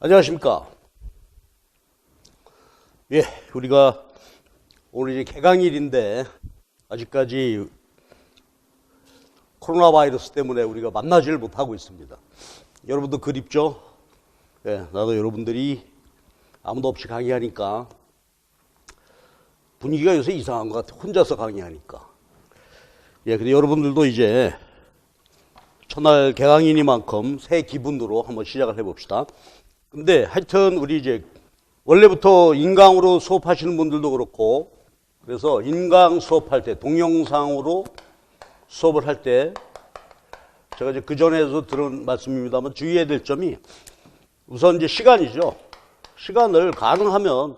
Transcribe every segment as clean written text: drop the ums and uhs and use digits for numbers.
안녕하십니까. 예, 우리가 오늘 이제 개강일인데 아직까지 코로나 바이러스 때문에 우리가 만나지를 못하고 있습니다. 여러분도 그립죠? 예, 나도 여러분들이 아무도 없이 강의하니까 분위기가 요새 이상한 것 같아. 혼자서 강의하니까. 예, 근데 여러분들도 이제 첫날 개강이니만큼 새 기분으로 한번 시작을 해봅시다. 근데 하여튼 우리 이제 원래부터 인강으로 수업하시는 분들도 그렇고, 그래서 인강 수업할 때 동영상으로 수업을 할 때 제가 이제 그 전에도 들은 말씀입니다만 주의해야 될 점이 우선 이제 시간이죠. 시간을 가능하면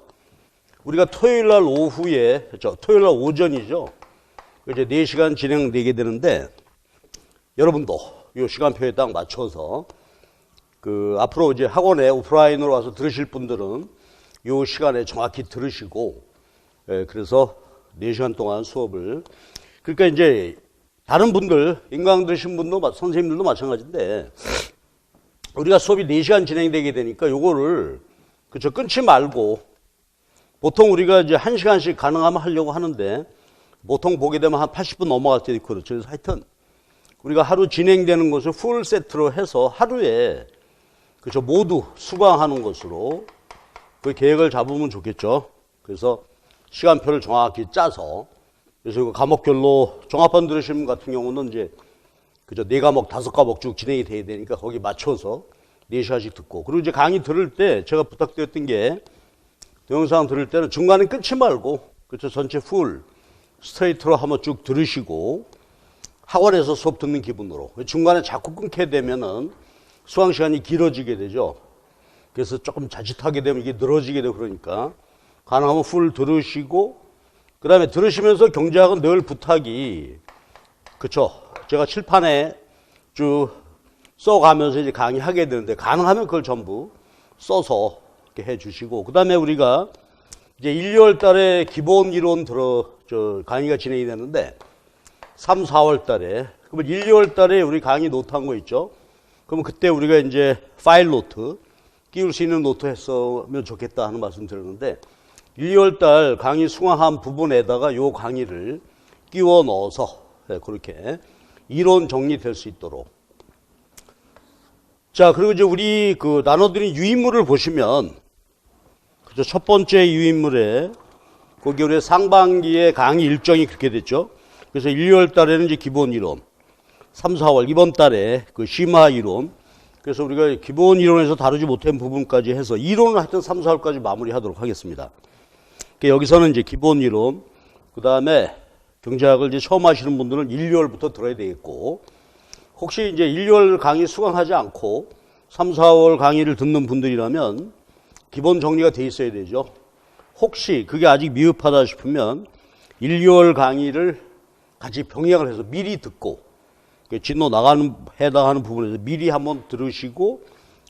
우리가 토요일 날 오후에, 토요일 날 오전이죠. 이제 4시간 진행되게 되는데 여러분도 이 시간표에 딱 맞춰서 앞으로 이제 학원에 오프라인으로 와서 들으실 분들은 이 시간에 정확히 들으시고, 예, 그래서 4시간 동안 수업을, 그러니까 이제 다른 분들, 인강 들으신 분도, 선생님들도 마찬가지인데, 우리가 수업이 4시간 진행되게 되니까 요거를, 그쵸, 끊지 말고, 보통 우리가 이제 1시간씩 가능하면 하려고 하는데, 보통 보게 되면 한 80분 넘어갈 때도 있고, 그렇죠. 그래서 하여튼, 우리가 하루 진행되는 것을 풀 세트로 해서 하루에, 그렇죠, 모두 수강하는 것으로 그 계획을 잡으면 좋겠죠. 그래서 시간표를 정확히 짜서, 그래서 그 과목별로 종합반 들으시는 분 같은 경우는 이제 그죠, 4과목, 5과목 쭉 진행이 돼야 되니까 거기 맞춰서 4시간씩 듣고, 그리고 이제 강의 들을 때 제가 부탁드렸던 게 동영상 들을 때는 중간에 끊지 말고, 그렇죠, 전체 풀 스트레이트로 한번 쭉 들으시고 학원에서 수업 듣는 기분으로. 중간에 자꾸 끊게 되면은 수강 시간이 길어지게 되죠. 그래서 조금 자칫하게 되면 이게 늘어지게 되고, 그러니까 가능하면 풀 들으시고, 그 다음에 들으시면서 경제학은 늘 부탁이, 그쵸, 제가 칠판에 쭉 써가면서 이제 강의하게 되는데 가능하면 그걸 전부 써서 이렇게 해 주시고, 그 다음에 우리가 이제 1, 2월 달에 기본 이론 강의가 진행이 되는데 3, 4월 달에, 그러면 1, 2월 달에 우리 강의 노트 한 거 있죠? 그러면 그때 우리가 이제 파일 노트, 끼울 수 있는 노트 했으면 좋겠다 하는 말씀 드렸는데, 1, 2월 달 강의 수강한 부분에다가 요 강의를 끼워 넣어서 그렇게 이론 정리될 수 있도록. 자, 그리고 이제 우리 나눠드린 유인물을 보시면, 그죠, 첫 번째 유인물에 거기 우리 상반기에 강의 일정이 그렇게 됐죠. 그래서 1, 2월 달에는 이제 기본 이론, 3, 4월 이번 달에 심화 이론, 그래서 우리가 기본 이론에서 다루지 못한 부분까지 해서 이론을 하여튼 3, 4월까지 마무리하도록 하겠습니다. 그러니까 여기서는 이제 기본 이론, 그 다음에 경제학을 이제 처음 하시는 분들은 1, 2월부터 들어야 되겠고, 혹시 이제 1, 2월 강의 수강하지 않고 3, 4월 강의를 듣는 분들이라면 기본 정리가 돼 있어야 되죠. 혹시 그게 아직 미흡하다 싶으면 1, 2월 강의를 같이 병행을 해서 미리 듣고, 진로 나가는 해당하는 부분에서 미리 한번 들으시고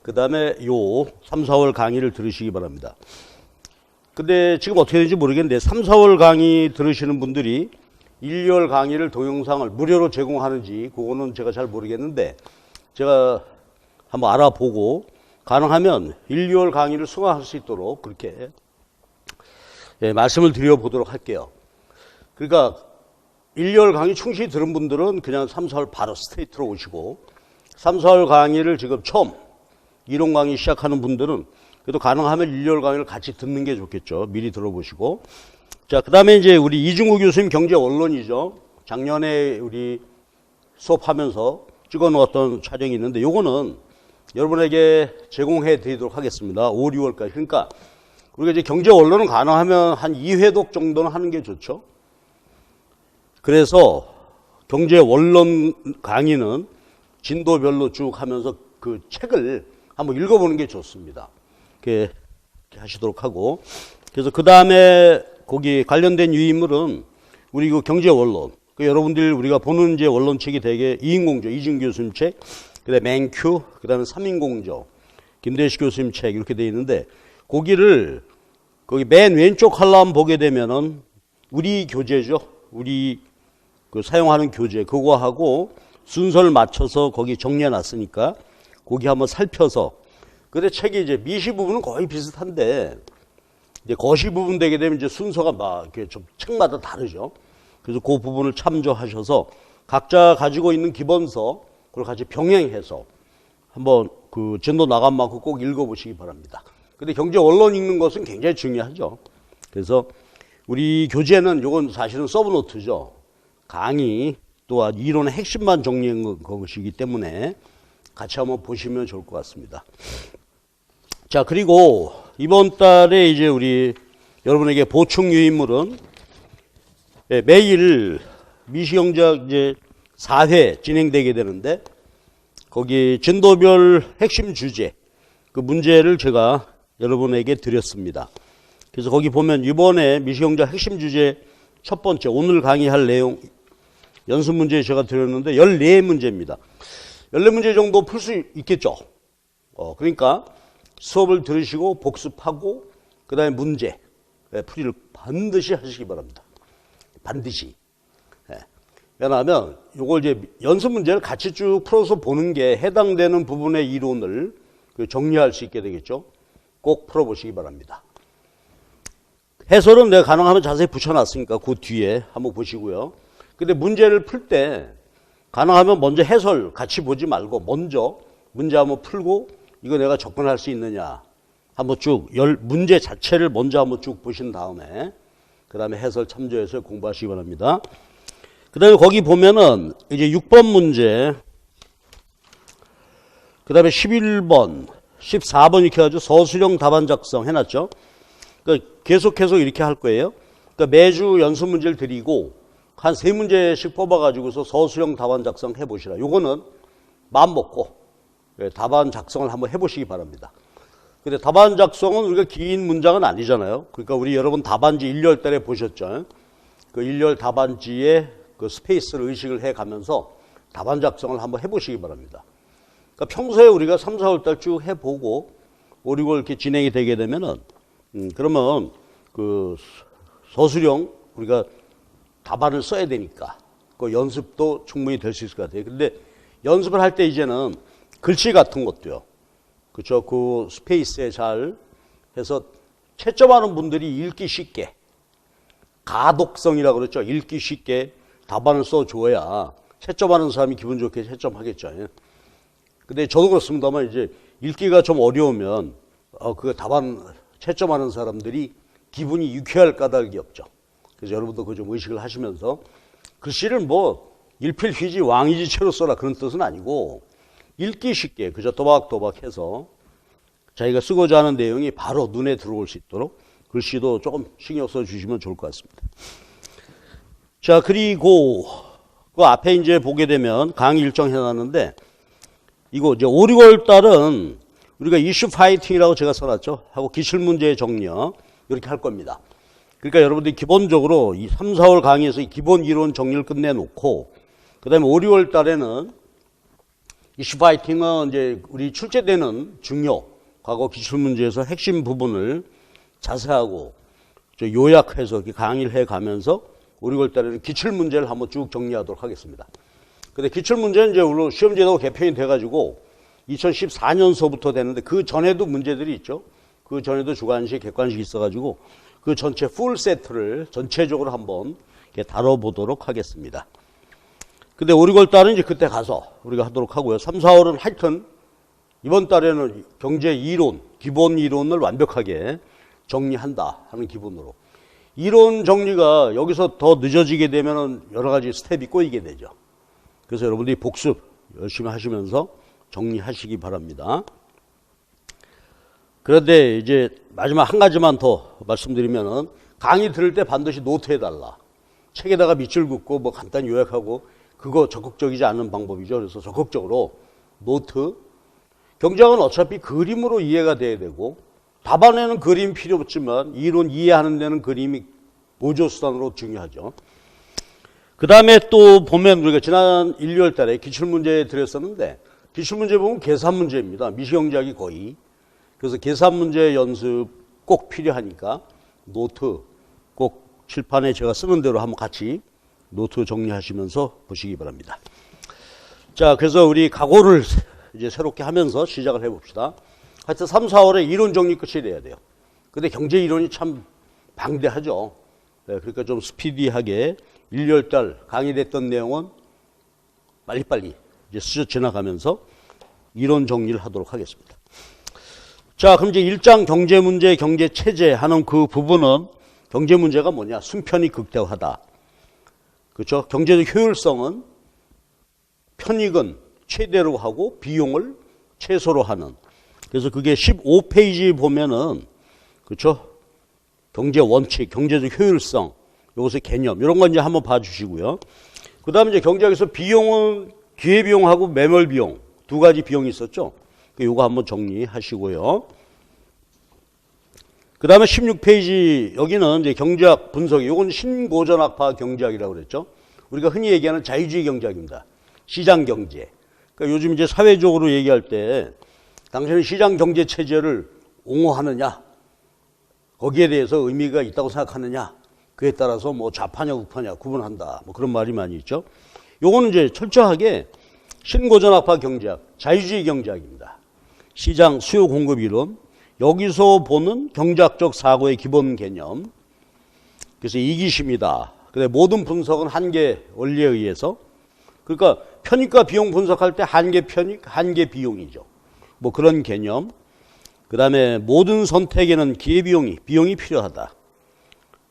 그 다음에 요 3, 4월 강의를 들으시기 바랍니다. 근데 지금 어떻게 되는지 모르겠는데 3, 4월 강의 들으시는 분들이 1, 2월 강의를 동영상을 무료로 제공하는지 그거는 제가 잘 모르겠는데 제가 한번 알아보고 가능하면 1, 2월 강의를 수강할 수 있도록 그렇게 말씀을 드려보도록 할게요. 그러니까 1, 2월 강의 충실히 들은 분들은 그냥 3, 4월 바로 스트레이트로 오시고, 3, 4월 강의를 지금 처음 이론 강의 시작하는 분들은 그래도 가능하면 1, 2월 강의를 같이 듣는 게 좋겠죠. 미리 들어보시고. 자, 그 다음에 이제 우리 이중구 교수님 경제 원론이죠. 작년에 우리 수업하면서 찍어 놓았던 촬영이 있는데 요거는 여러분에게 제공해 드리도록 하겠습니다. 5, 6월까지. 그러니까 우리가 이제 경제 원론은 가능하면 한 2회독 정도는 하는 게 좋죠. 그래서 경제 원론 강의는 진도별로 쭉 하면서 그 책을 한번 읽어보는 게 좋습니다. 이렇게 하시도록 하고, 그래서 그 다음에 거기 관련된 유인물은 우리 그 경제 원론, 여러분들 우리가 보는 이제 원론책이 되게 이인공조, 이준 교수님 책, 그다음에 맨큐, 그다음에 삼인공조, 김대식 교수님 책 이렇게 돼 있는데, 거기를 거기 맨 왼쪽 칼럼 보게 되면은 우리 교재죠. 우리 사용하는 교재 그거하고 순서를 맞춰서 거기 정리해 놨으니까 거기 한번 살펴서 근데 책이 이제 미시 부분은 거의 비슷한데, 이제 거시 부분 되게 되면 이제 순서가 막 이렇게 좀 책마다 다르죠. 그래서 그 부분을 참조하셔서 각자 가지고 있는 기본서, 그걸 같이 병행해서 한번 그 진도 나간 만큼 꼭 읽어보시기 바랍니다. 근데 경제 원론 읽는 것은 굉장히 중요하죠. 그래서 우리 교재는 요건 사실은 서브노트죠. 강의 또한 이론의 핵심만 정리한 것이기 때문에 같이 한번 보시면 좋을 것 같습니다. 자, 그리고 이번 달에 이제 우리 여러분에게 보충 유인물은 매일 미시경제학 이제 4회 진행되게 되는데 거기 진도별 핵심 주제 그 문제를 제가 여러분에게 드렸습니다. 그래서 거기 보면 이번에 미시경제학 핵심 주제 첫 번째 오늘 강의할 내용 연습 문제 제가 드렸는데 14문제입니다. 14문제 정도 풀 수 있겠죠. 그러니까 수업을 들으시고 복습하고 그 다음에 문제 풀이를 반드시 하시기 바랍니다. 반드시. 왜냐하면 이걸 이제 연습 문제를 같이 쭉 풀어서 보는 게 해당되는 부분의 이론을 정리할 수 있게 되겠죠. 꼭 풀어보시기 바랍니다. 해설은 내가 가능하면 자세히 붙여놨으니까 그 뒤에 한번 보시고요. 근데 문제를 풀 때 가능하면 먼저 해설 같이 보지 말고 먼저 문제 한번 풀고 이거 내가 접근할 수 있느냐 한번 쭉 문제 자체를 먼저 한번 쭉 보신 다음에 그 다음에 해설 참조해서 공부하시기 바랍니다. 그 다음에 거기 보면은 이제 6번 문제 그 다음에 11번 14번 이렇게 해가지고 서술형 답안 작성 해놨죠. 그러니까 계속해서 이렇게 할 거예요. 그러니까 매주 연습 문제를 드리고 한 3문제씩 뽑아가지고서 서술형 답안 작성 해보시라. 요거는 마음 먹고 답안 작성을 한번 해보시기 바랍니다. 근데 답안 작성은 우리가 긴 문장은 아니잖아요. 그러니까 우리 여러분 답안지 1월 달에 보셨죠. 그 1월 답안지에 그 스페이스를 의식을 해가면서 답안 작성을 한번 해보시기 바랍니다. 그러니까 평소에 우리가 3, 4월 달 쭉 해보고 5, 6월 이렇게 진행이 되게 되면은 그러면 그 서술형 우리가 답안을 써야 되니까 그 연습도 충분히 될 수 있을 것 같아요. 근데 연습을 할 때 이제는 글씨 같은 것도요. 그렇죠. 그 스페이스에 잘 해서 채점하는 분들이 읽기 쉽게 가독성이라고 그랬죠. 읽기 쉽게 답안을 써줘야 채점하는 사람이 기분 좋게 채점하겠죠. 근데 저도 그렇습니다만 이제 읽기가 좀 어려우면 그 답안 채점하는 사람들이 기분이 유쾌할 까닭이 없죠. 그래서 여러분도 그 좀 의식을 하시면서 글씨를 뭐 일필휘지 왕이지체로 써라 그런 뜻은 아니고 읽기 쉽게 그저 또박또박 해서 자기가 쓰고자 하는 내용이 바로 눈에 들어올 수 있도록 글씨도 조금 신경 써 주시면 좋을 것 같습니다. 자, 그리고 그 앞에 이제 보게 되면 강의 일정 해놨는데 이거 이제 5, 6월 달은 우리가 이슈 파이팅이라고 제가 써놨죠. 하고 기출문제 정리요. 이렇게 할 겁니다. 그러니까 여러분들이 기본적으로 이 3, 4월 강의에서 이 기본 이론 정리를 끝내놓고 그 다음에 5, 6월 달에는 이슈 파이팅은 이제 우리 출제되는 중요 과거 기출문제에서 핵심 부분을 자세하고 요약해서 강의를 해가면서 5, 6월 달에는 기출문제를 한번 쭉 정리하도록 하겠습니다. 근데 기출문제는 이제 물론 시험제도가 개편이 돼가지고 2014년서부터 되는데 그 전에도 문제들이 있죠. 그 전에도 주관식, 객관식이 있어가지고 그 전체 풀 세트를 전체적으로 한번 다뤄보도록 하겠습니다. 근데 5, 6월 달은 이제 그때 가서 우리가 하도록 하고요. 3, 4월은 하여튼 이번 달에는 경제 이론, 기본 이론을 완벽하게 정리한다 하는 기분으로. 이론 정리가 여기서 더 늦어지게 되면 여러 가지 스텝이 꼬이게 되죠. 그래서 여러분들이 복습 열심히 하시면서 정리하시기 바랍니다. 그런데 이제 마지막 한 가지만 더 말씀드리면은 강의 들을 때 반드시 노트 해달라. 책에다가 밑줄 긋고 뭐 간단히 요약하고 그거 적극적이지 않은 방법이죠. 그래서 적극적으로 노트. 경제학은 어차피 그림으로 이해가 돼야 되고 답안에는 그림 필요 없지만 이론 이해하는 데는 그림이 보조수단으로 중요하죠. 그 다음에 또 보면 우리가 지난 1월 달에 기출문제 드렸었는데 기출문제 보면 계산문제입니다. 미시경제학이 거의. 그래서 계산문제 연습 꼭 필요하니까 노트 꼭 칠판에 제가 쓰는 대로 한번 같이 노트 정리하시면서 보시기 바랍니다. 자, 그래서 우리 각오를 이제 새롭게 하면서 시작을 해봅시다. 하여튼 3, 4월에 이론 정리 끝이 돼야 돼요. 근데 경제 이론이 참 방대하죠. 네, 그러니까 좀 스피디하게 1, 2월달 강의됐던 내용은 빨리빨리 이제 스쳐 지나가면서 이론 정리를 하도록 하겠습니다. 자, 그럼 이제 1장 경제 문제, 경제 체제 하는 그 부분은 경제 문제가 뭐냐? 순편이 극대화하다. 그렇죠? 경제적 효율성은 편익은 최대로 하고 비용을 최소로 하는. 그래서 그게 15페이지 보면은 그렇죠? 경제 원칙, 경제적 효율성, 요것의 개념 이런 건 이제 한번 봐주시고요. 그 다음에 이제 경제학에서 비용은 기회비용하고 매몰비용 두 가지 비용이 있었죠. 요거 한번 정리하시고요. 그 다음에 16페이지 여기는 이제 경제학 분석이 요건 신고전학파 경제학이라고 그랬죠. 우리가 흔히 얘기하는 자유주의 경제학입니다. 시장 경제. 그러니까 요즘 이제 사회적으로 얘기할 때 당신은 시장 경제 체제를 옹호하느냐, 거기에 대해서 의미가 있다고 생각하느냐, 그에 따라서 뭐 좌파냐 우파냐 구분한다. 뭐 그런 말이 많이 있죠. 요거는 이제 철저하게 신고전학파 경제학, 자유주의 경제학입니다. 시장 수요 공급 이론, 여기서 보는 경제학적 사고의 기본 개념. 그래서 이기심이다. 근데 모든 분석은 한계 원리에 의해서. 그러니까 편익과 비용 분석할 때 한계 편익, 한계 비용이죠. 뭐 그런 개념. 그 다음에 모든 선택에는 비용이 필요하다.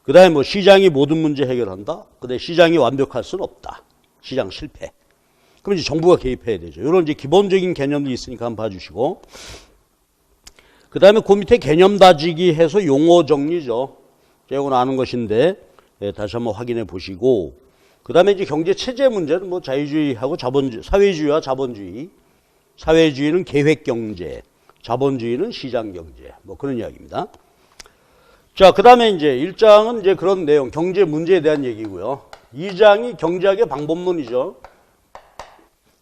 그 다음에 뭐 시장이 모든 문제 해결한다. 근데 시장이 완벽할 수는 없다. 시장 실패. 그럼 이제 정부가 개입해야 되죠. 이런 이제 기본적인 개념들이 있으니까 한번 봐주시고. 그 다음에 그 밑에 개념 다지기 해서 용어 정리죠. 이건 아는 것인데, 예, 다시 한번 확인해 보시고. 그 다음에 이제 경제 체제 문제는 뭐 자유주의하고 자본주의, 사회주의와 자본주의. 사회주의는 계획 경제, 자본주의는 시장 경제. 뭐 그런 이야기입니다. 자, 그 다음에 이제 1장은 이제 그런 내용, 경제 문제에 대한 얘기고요. 2장이 경제학의 방법론이죠.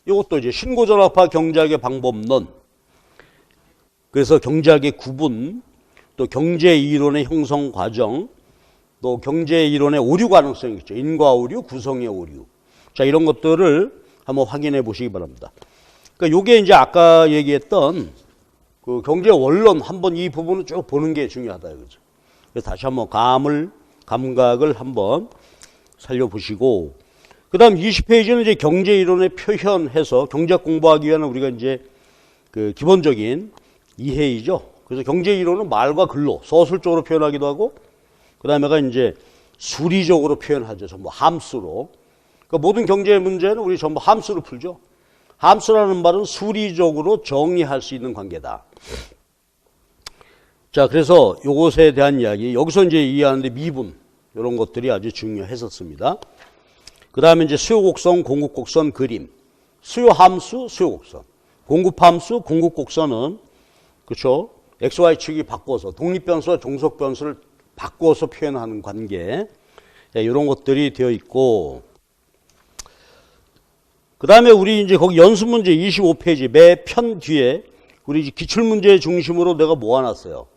이것도 이제 신고전학파 경제학의 방법론. 그래서 경제학의 구분, 또 경제 이론의 형성 과정, 또 경제 이론의 오류 가능성이 있죠. 인과 오류, 구성의 오류. 자, 이런 것들을 한번 확인해 보시기 바랍니다. 그러니까 요게 이제 아까 얘기했던 그 경제 원론 한번 이 부분을 쭉 보는 게 중요하다 이거죠. 그래서 다시 한번 감각을 한번 살려보시고, 그 다음 20페이지는 이제 경제 이론의 표현해서 경제학 공부하기 위한 우리가 이제 그 기본적인 이해이죠. 그래서 경제 이론은 말과 글로 서술적으로 표현하기도 하고, 그 다음에가 이제 수리적으로 표현하죠. 전부 함수로. 그러니까 모든 경제 문제는 우리 전부 함수로 풀죠. 함수라는 말은 수리적으로 정의할 수 있는 관계다. 자, 그래서 요것에 대한 이야기, 여기서 이제 이해하는데 미분, 이런 것들이 아주 중요했었습니다. 그 다음에 이제 수요곡선, 공급곡선 그림. 수요함수, 수요곡선. 공급함수, 공급곡선은, 그렇죠? XY축이 바꿔서, 독립변수와 종속변수를 바꿔서 표현하는 관계. 이런 것들이 되어 있고, 그 다음에 우리 이제 거기 연습문제 25페이지 매 편 뒤에 우리 이제 기출문제 중심으로 내가 모아놨어요.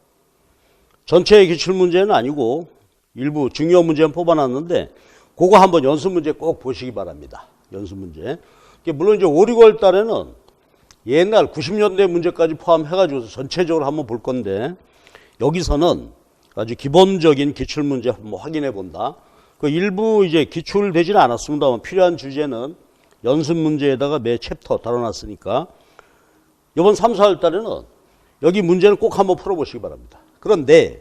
전체의 기출문제는 아니고 일부 중요 문제는 뽑아놨는데 그거 한번 연습문제 꼭 보시기 바랍니다. 연습문제. 물론 이제 5, 6월 달에는 옛날 90년대 문제까지 포함해가지고 전체적으로 한번 볼 건데 여기서는 아주 기본적인 기출문제 한번 확인해 본다. 그 일부 이제 기출되지는 않았습니다만 필요한 주제는 연습 문제에다가 매 챕터 다뤄놨으니까 이번 3, 4월 달에는 여기 문제는 꼭 한번 풀어보시기 바랍니다. 그런데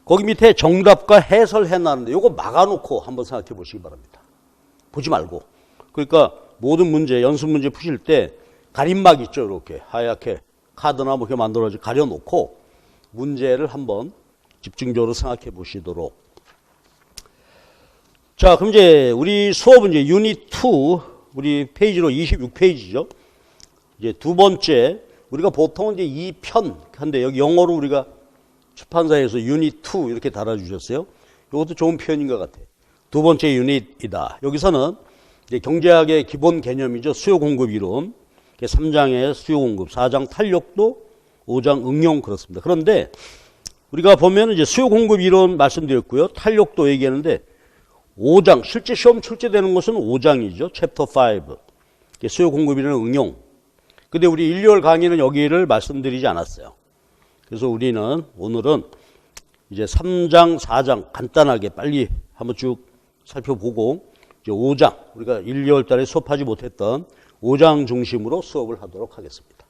거기 밑에 정답과 해설 해놨는데 이거 막아놓고 한번 생각해 보시기 바랍니다. 보지 말고. 그러니까 모든 문제, 연습 문제 푸실 때 가림막 있죠. 이렇게 하얗게 카드나 뭐 이렇게 만들어서 가려놓고 문제를 한번 집중적으로 생각해 보시도록. 자, 그럼 이제 우리 수업은 이제 유닛 2 우리 페이지로 26페이지죠. 이제 두 번째 우리가 보통은 이제 2편 한데 여기 영어로 우리가 출판사에서 유닛 2 이렇게 달아주셨어요. 이것도 좋은 표현인 것 같아요. 두 번째 유닛이다. 여기서는 이제 경제학의 기본 개념이죠. 수요 공급 이론. 3장의 수요 공급, 4장 탄력도, 5장 응용 그렇습니다. 그런데 우리가 보면 이제 수요 공급 이론 말씀드렸고요. 탄력도 얘기하는데 5장, 실제 시험 출제되는 것은 5장이죠. 챕터 5. 수요 공급 이론 응용. 근데 우리 1, 2월 강의는 여기를 말씀드리지 않았어요. 그래서 우리는 오늘은 이제 3장, 4장 간단하게 빨리 한번 쭉 살펴보고 이제 5장, 우리가 1, 2월 달에 수업하지 못했던 5장 중심으로 수업을 하도록 하겠습니다.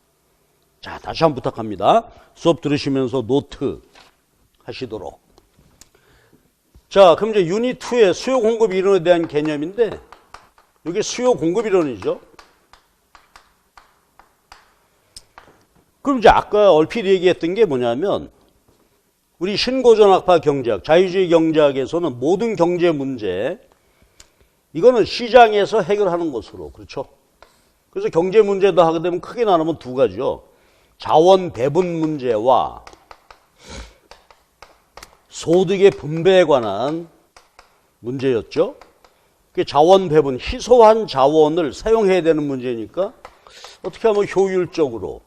자, 다시 한번 부탁합니다. 수업 들으시면서 노트 하시도록. 자, 그럼 이제 유닛 2의 수요 공급 이론에 대한 개념인데, 이게 수요 공급 이론이죠. 그럼 이제 아까 얼핏 얘기했던 게 뭐냐면, 우리 신고전학파 경제학, 자유주의 경제학에서는 모든 경제 문제, 이거는 시장에서 해결하는 것으로, 그렇죠? 그래서 경제 문제도 하게 되면 크게 나누면 두 가지요. 자원 배분 문제와 소득의 분배에 관한 문제였죠. 자원 배분, 희소한 자원을 사용해야 되는 문제니까 어떻게 하면 효율적으로,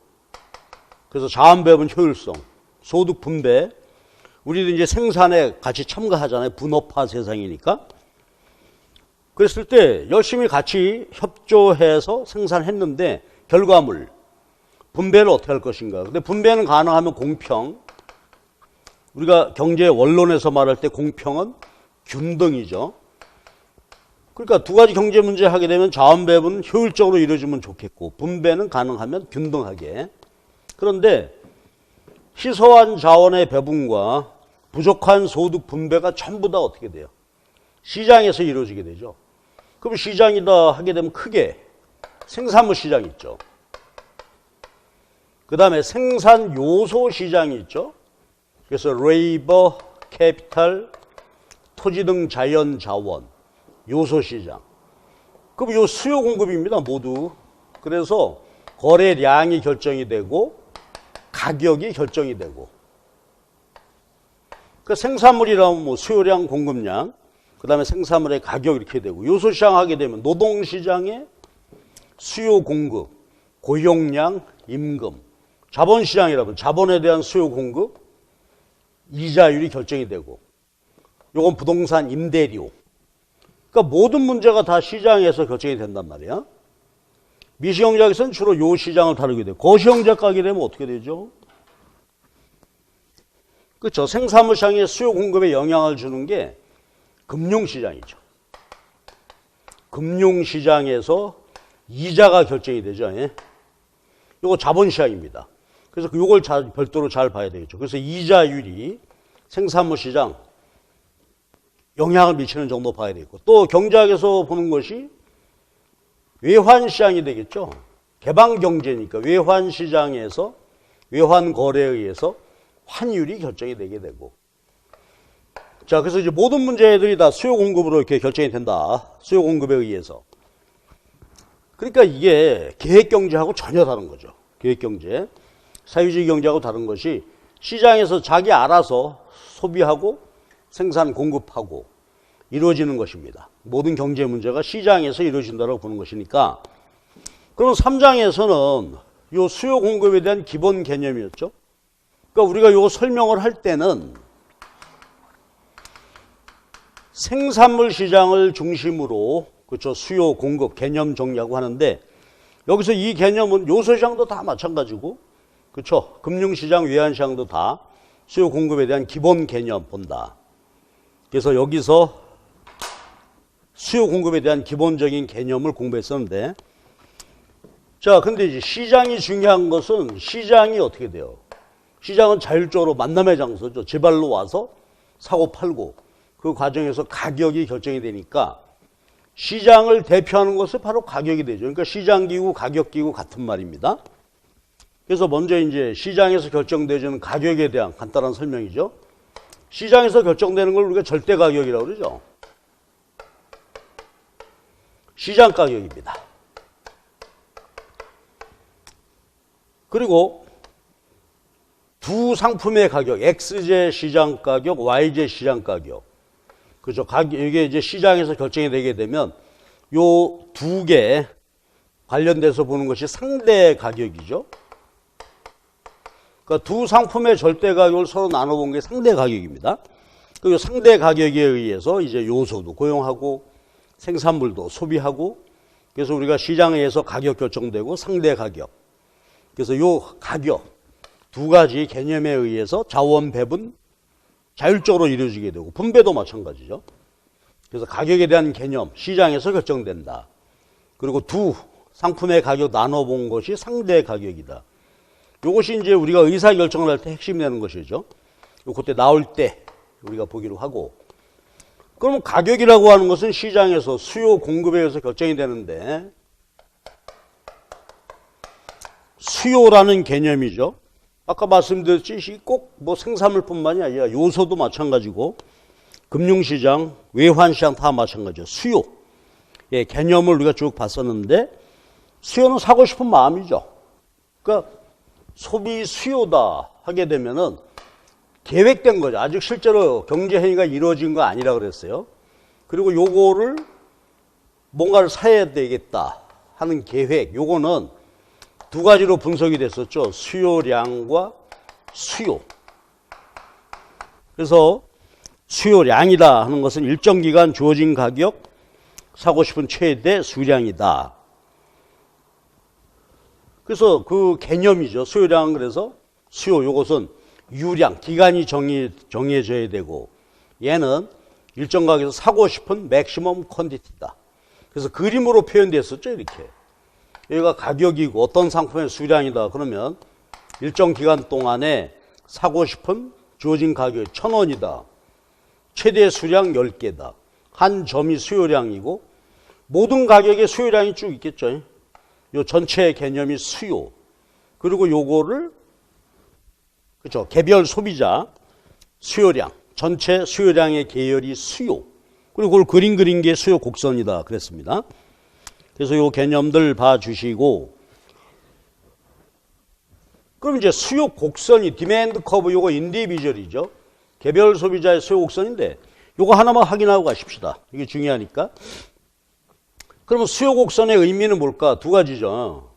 그래서 자원 배분 효율성, 소득 분배, 우리도 이제 생산에 같이 참가하잖아요. 분업화 세상이니까. 그랬을 때 열심히 같이 협조해서 생산했는데 결과물, 분배를 어떻게 할 것인가. 근데 분배는 가능하면 공평. 우리가 경제 원론에서 말할 때 공평은 균등이죠. 그러니까 두 가지 경제 문제 하게 되면 자원 배분은 효율적으로 이루어지면 좋겠고 분배는 가능하면 균등하게. 그런데 희소한 자원의 배분과 부족한 소득 분배가 전부 다 어떻게 돼요? 시장에서 이루어지게 되죠. 그럼 시장이다 하게 되면 크게 생산물 시장이 있죠. 그 다음에 생산 요소 시장이 있죠. 그래서 레이버, 캐피탈, 토지 등 자연 자원, 요소 시장. 그럼 요 수요 공급입니다, 모두. 그래서 거래량이 결정이 되고 가격이 결정이 되고. 그 생산물이라면 뭐 수요량, 공급량, 그 다음에 생산물의 가격 이렇게 되고, 요소 시장 하게 되면 노동 시장의 수요 공급, 고용량, 임금, 자본 시장이라면 자본에 대한 수요 공급, 이자율이 결정이 되고, 요건 부동산 임대료. 그러니까 모든 문제가 다 시장에서 결정이 된단 말이야. 미시경제학에서는 주로 요 시장을 다루게 되고, 거시경제학 가게 되면 어떻게 되죠? 그렇죠. 생산물 시장의 수요 공급에 영향을 주는 게 금융시장이죠. 금융시장에서 이자가 결정이 되죠. 예? 이거 자본시장입니다. 그래서 이걸 별도로 잘 봐야 되겠죠. 그래서 이자율이 생산물 시장 영향을 미치는 정도 봐야 되겠고, 또 경제학에서 보는 것이 외환시장이 되겠죠. 개방경제니까 외환시장에서 외환 거래에 의해서 환율이 결정이 되게 되고. 자, 그래서 이제 모든 문제들이 다 수요 공급으로 이렇게 결정이 된다. 수요 공급에 의해서. 그러니까 이게 계획경제하고 전혀 다른 거죠. 계획경제. 사유주의 경제하고 다른 것이 시장에서 자기 알아서 소비하고 생산 공급하고 이루어지는 것입니다. 모든 경제 문제가 시장에서 이루어진다고 보는 것이니까. 그럼 3장에서는 이 수요 공급에 대한 기본 개념이었죠. 그러니까 우리가 이거 설명을 할 때는 생산물 시장을 중심으로, 그렇죠, 수요 공급 개념 정리하고 하는데, 여기서 이 개념은 요소 시장도 다 마찬가지고, 그렇죠, 금융시장, 외환시장도 다 수요 공급에 대한 기본 개념 본다. 그래서 여기서 수요 공급에 대한 기본적인 개념을 공부했었는데, 자, 근데 이제 시장이 중요한 것은 시장이 어떻게 돼요? 시장은 자율적으로 만남의 장소죠. 제발로 와서 사고 팔고 그 과정에서 가격이 결정이 되니까 시장을 대표하는 것은 바로 가격이 되죠. 그러니까 시장기구, 가격기구 같은 말입니다. 그래서 먼저 이제 시장에서 결정되는 가격에 대한 간단한 설명이죠. 시장에서 결정되는 걸 우리가 절대 가격이라고 그러죠. 시장 가격입니다. 그리고 두 상품의 가격, X제 시장 가격, Y제 시장 가격. 그죠. 이게 이제 시장에서 결정이 되게 되면 요 두 개 관련돼서 보는 것이 상대 가격이죠. 그러니까 두 상품의 절대 가격을 서로 나눠본 게 상대 가격입니다. 그 상대 가격에 의해서 이제 요소도 고용하고 생산물도 소비하고, 그래서 우리가 시장에서 가격 결정되고 상대 가격. 그래서 요 가격 두 가지 개념에 의해서 자원 배분 자율적으로 이루어지게 되고 분배도 마찬가지죠. 그래서 가격에 대한 개념 시장에서 결정된다. 그리고 두 상품의 가격 나눠본 것이 상대 가격이다. 이것이 이제 우리가 의사결정을 할 때 핵심이 되는 것이죠. 그때 나올 때 우리가 보기로 하고. 그러면 가격이라고 하는 것은 시장에서 수요 공급에 의해서 결정이 되는데 수요라는 개념이죠. 아까 말씀드렸듯이 꼭 뭐 생산물뿐만이 아니라 요소도 마찬가지고 금융시장, 외환시장 다 마찬가지죠. 수요. 예, 개념을 우리가 쭉 봤었는데 수요는 사고 싶은 마음이죠. 그러니까 소비 수요다 하게 되면은 계획된 거죠. 아직 실제로 경제 행위가 이루어진 거 아니라 그랬어요. 그리고 요거를 뭔가를 사야 되겠다 하는 계획. 요거는 두 가지로 분석이 됐었죠. 수요량과 수요. 그래서 수요량이다 하는 것은 일정 기간 주어진 가격, 사고 싶은 최대 수량이다. 그래서 그 개념이죠. 수요량은 그래서 수요, 요것은 유량, 기간이 정해져야 되고 얘는 일정 가격에서 사고 싶은 맥시멈 퀀티티다. 그래서 그림으로 표현됐었죠. 이렇게. 여기가 가격이고 어떤 상품의 수량이다. 그러면 일정 기간 동안에 사고 싶은 주어진 가격이 1,000원이다. 최대 수량 10개다. 한 점이 수요량이고 모든 가격에 수요량이 쭉 있겠죠. 요 전체 개념이 수요. 그리고 요거를 그렇죠. 개별 소비자 수요량, 전체 수요량의 계열이 수요. 그리고 그걸 그린 게 수요 곡선이다 그랬습니다. 그래서 요 개념들 봐주시고 그럼 이제 수요 곡선이 디맨드 커브 요거 인디비주얼이죠. 개별 소비자의 수요 곡선인데 요거 하나만 확인하고 가십시다. 이게 중요하니까. 그러면 수요 곡선의 의미는 뭘까? 두 가지죠.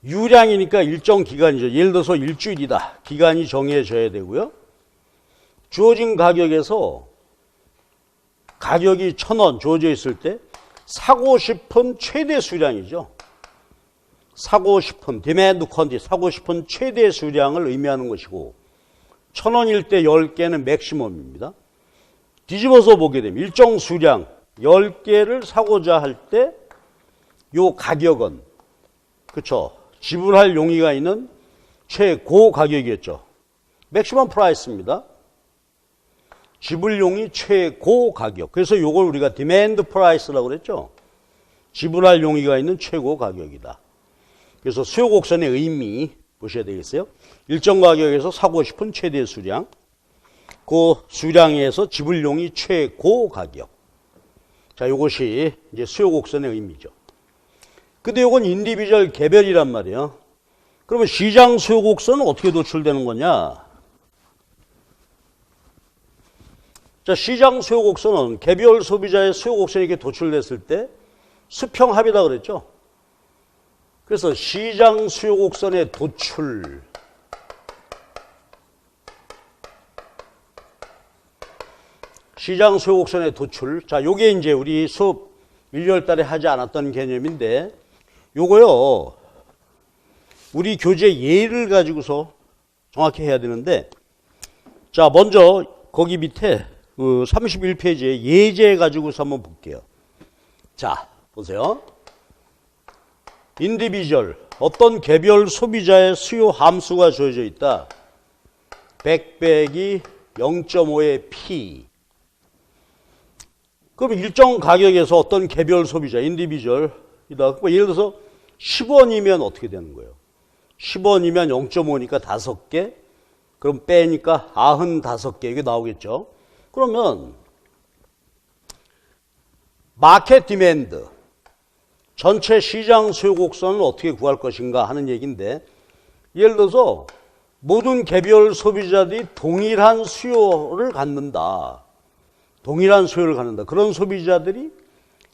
유량이니까 일정 기간이죠. 예를 들어서 일주일이다. 기간이 정해져야 되고요. 주어진 가격에서 가격이 1,000원 주어져 있을 때 사고 싶은 최대 수량이죠. 사고 싶은 디맨드 퀀티 사고 싶은 최대 수량을 의미하는 것이고 1,000원일 때 10개는 맥시멈입니다. 뒤집어서 보게 되면 일정 수량 10개를 사고자 할 때 요 가격은 그렇죠. 지불할 용의가 있는 최고 가격이었죠. 맥시멈 프라이스입니다. 지불용이 최고 가격. 그래서 요걸 우리가 디맨드 프라이스라고 그랬죠. 지불할 용의가 있는 최고 가격이다. 그래서 수요 곡선의 의미 보셔야 되겠어요. 일정 가격에서 사고 싶은 최대 수량, 그 수량에서 지불용이 최고 가격. 자, 요것이 이제 수요 곡선의 의미죠. 근데 요건 인디비주얼 개별이란 말이에요. 그러면 시장 수요 곡선은 어떻게 도출되는 거냐? 자, 시장 수요 곡선은 개별 소비자의 수요 곡선이 이렇게 도출됐을 때 수평합이다 그랬죠. 그래서 시장 수요 곡선의 도출. 시장 수요 곡선의 도출. 자, 요게 이제 우리 수업 1월 달에 하지 않았던 개념인데 요거요. 우리 교재 예를 가지고서 정확히 해야 되는데 자, 먼저 거기 밑에 그 31페이지에 예제 가지고서 한번 볼게요. 자, 보세요. 인디비주얼, 어떤 개별 소비자의 수요 함수가 주어져 있다. 100 빼기 0.5의 P. 그럼 일정 가격에서 어떤 개별 소비자, 인디비주얼이다. 예를 들어서 10원이면 어떻게 되는 거예요? 10원이면 0.5니까 5개. 그럼 빼니까 95개. 이게 나오겠죠. 그러면 마켓 디맨드, 전체 시장 수요 곡선을 어떻게 구할 것인가 하는 얘기인데 예를 들어서 모든 개별 소비자들이 동일한 수요를 갖는다. 동일한 수요를 갖는다. 그런 소비자들이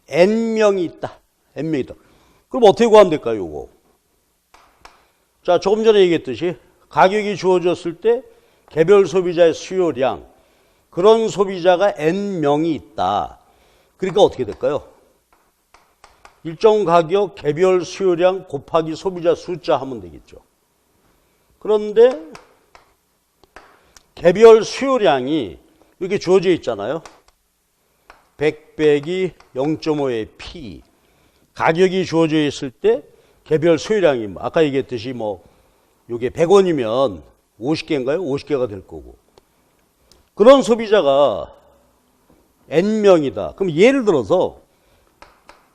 N명이 있다. N명이 있다. 그럼 어떻게 구하면 될까요, 요거? 자, 조금 전에 얘기했듯이 가격이 주어졌을 때 개별 소비자의 수요량, 그런 소비자가 N명이 있다. 그러니까 어떻게 될까요? 일정 가격 개별 수요량 곱하기 소비자 숫자 하면 되겠죠. 그런데 개별 수요량이 이렇게 주어져 있잖아요. 100 빼기 0.5의 P. 가격이 주어져 있을 때 개별 수요량이 아까 얘기했듯이 뭐 이게 100원이면 50개인가요? 50개가 될 거고. 그런 소비자가 N명이다. 그럼 예를 들어서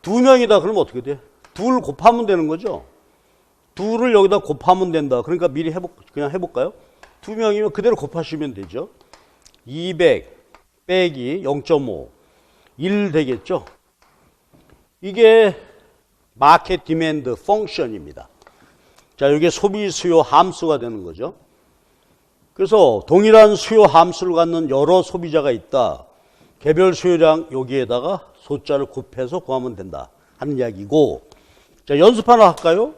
2명이다. 그러면 어떻게 돼? 2를 곱하면 되는 거죠. 2를 여기다 곱하면 된다. 그러니까 미리 그냥 해볼까요? 2명이면 그대로 곱하시면 되죠. 200 빼기 0.5 1 되겠죠. 이게 마켓 디맨드 펑션입니다. 자, 이게 소비 수요 함수가 되는 거죠. 그래서 동일한 수요 함수를 갖는 여러 소비자가 있다. 개별 수요량 여기에다가 숫자를 곱해서 구하면 된다 하는 이야기고. 자, 연습 하나 할까요?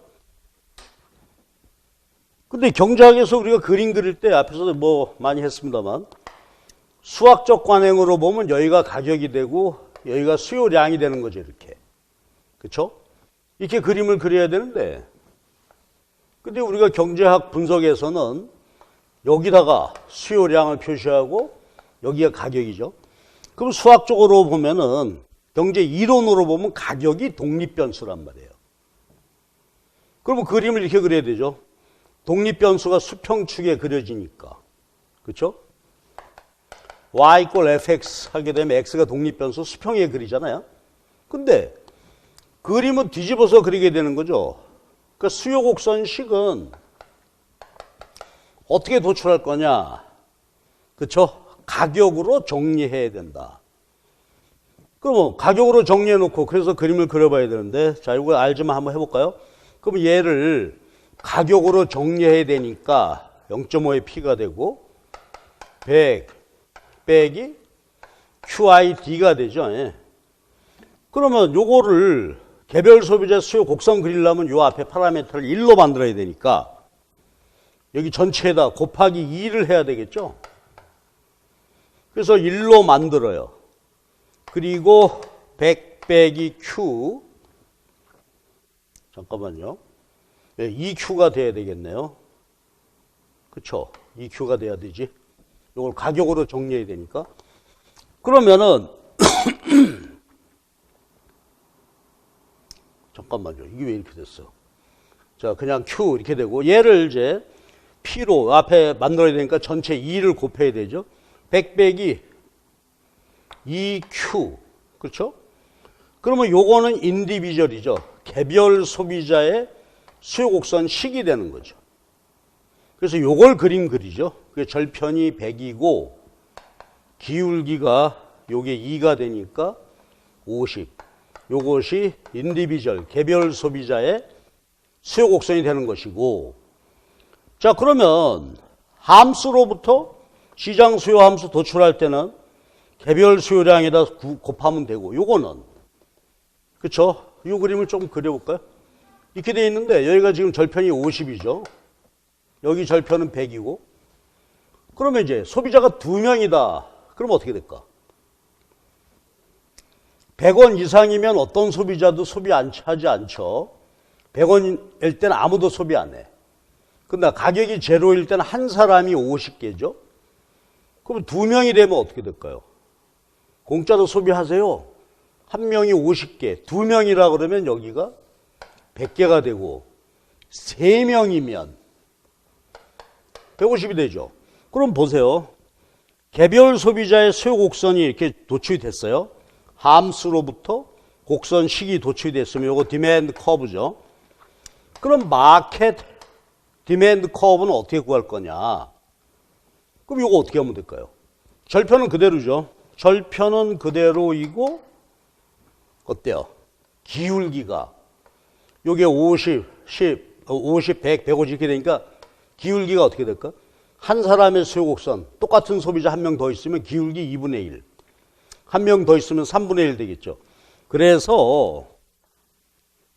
근데 경제학에서 우리가 그림 그릴 때 앞에서도 뭐 많이 했습니다만 수학적 관행으로 보면 여기가 가격이 되고 여기가 수요량이 되는 거죠. 이렇게. 그렇죠? 이렇게 그림을 그려야 되는데 근데 우리가 경제학 분석에서는 여기다가 수요량을 표시하고 여기가 가격이죠. 그럼 수학적으로 보면은 경제 이론으로 보면 가격이 독립변수란 말이에요. 그러면 그림을 이렇게 그려야 되죠. 독립변수가 수평축에 그려지니까. 그렇죠? y 이퀄 fx 하게 되면 x가 독립변수 수평에 그리잖아요. 근데 그림은 뒤집어서 그리게 되는 거죠. 그러니까 수요 곡선식은 어떻게 도출할 거냐. 그렇죠? 가격으로 정리해야 된다. 그러면 가격으로 정리해 놓고 그래서 그림을 그려봐야 되는데 자, 이거 알지만 한번 해볼까요? 그럼 얘를 가격으로 정리해야 되니까 0.5의 P가 되고 100 빼기 QID가 되죠. 예. 그러면 요거를 개별 소비자 수요 곡선 그리려면 요 앞에 파라미터를 1로 만들어야 되니까 여기 전체에다 곱하기 2를 해야 되겠죠. 그래서 1로 만들어요. 그리고 100 빼기 Q 잠깐만요. 네, 2Q가 돼야 되겠네요. 그쵸? 2Q가 돼야 되지. 이걸 가격으로 정리해야 되니까. 그러면은 잠깐만요. 이게 왜 이렇게 됐어? 자, 그냥 Q 이렇게 되고 얘를 이제 P로 앞에 만들어야 되니까 전체 2를 곱해야 되죠. 100 빼기 2Q. 그렇죠? 그러면 요거는 인디비저이죠. 개별 소비자의 수요 곡선 식이 되는 거죠. 그래서 요걸 그림 그리죠. 그게 절편이 100이고 기울기가 요게 2가 되니까 50. 요것이 인디비절 개별 소비자의 수요 곡선이 되는 것이고 자, 그러면 함수로부터 시장 수요 함수 도출할 때는 개별 수요량에다 곱하면 되고 요거는 그렇죠? 이 그림을 조금 그려볼까요? 이렇게 돼 있는데 여기가 지금 절편이 50이죠. 여기 절편은 100이고 그러면 이제 소비자가 2명이다. 그럼 어떻게 될까? 100원 이상이면 어떤 소비자도 소비하지 않죠. 100원일 때는 아무도 소비 안 해. 근데 가격이 제로일 때는 한 사람이 50개죠. 그럼 2명이 되면 어떻게 될까요? 공짜로 소비하세요. 한 명이 50개, 2명이라 그러면 여기가 100개가 되고 3명이면 150이 되죠. 그럼 보세요. 개별 소비자의 수요 곡선이 이렇게 도출이 됐어요. 함수로부터 곡선식이 도출이 됐으면 이거 디맨드 커브죠. 그럼 마켓 디맨드 커브는 어떻게 구할 거냐? 그럼 이거 어떻게 하면 될까요? 절편은 그대로죠. 절편은 그대로이고 어때요? 기울기가 요게 50, 10, 50, 100, 150 이렇게 되니까 기울기가 어떻게 될까? 한 사람의 수요 곡선 똑같은 소비자 한 명 더 있으면 기울기 2분의 1. 한 명 더 있으면 3분의 1 되겠죠. 그래서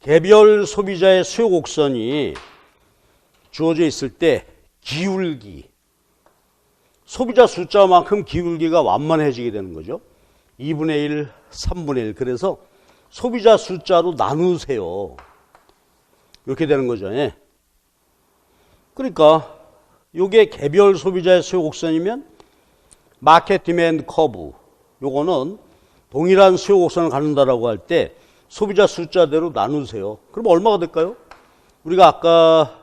개별 소비자의 수요 곡선이 주어져 있을 때 기울기 소비자 숫자만큼 기울기가 완만해지게 되는 거죠. 2분의 1, 3분의 1. 그래서 소비자 숫자로 나누세요. 이렇게 되는 거죠. 예. 그러니까 요게 개별 소비자의 수요 곡선이면 마켓 디맨드 커브, 요거는 동일한 수요 곡선을 갖는다라고 할 때 소비자 숫자대로 나누세요. 그럼 얼마가 될까요? 우리가 아까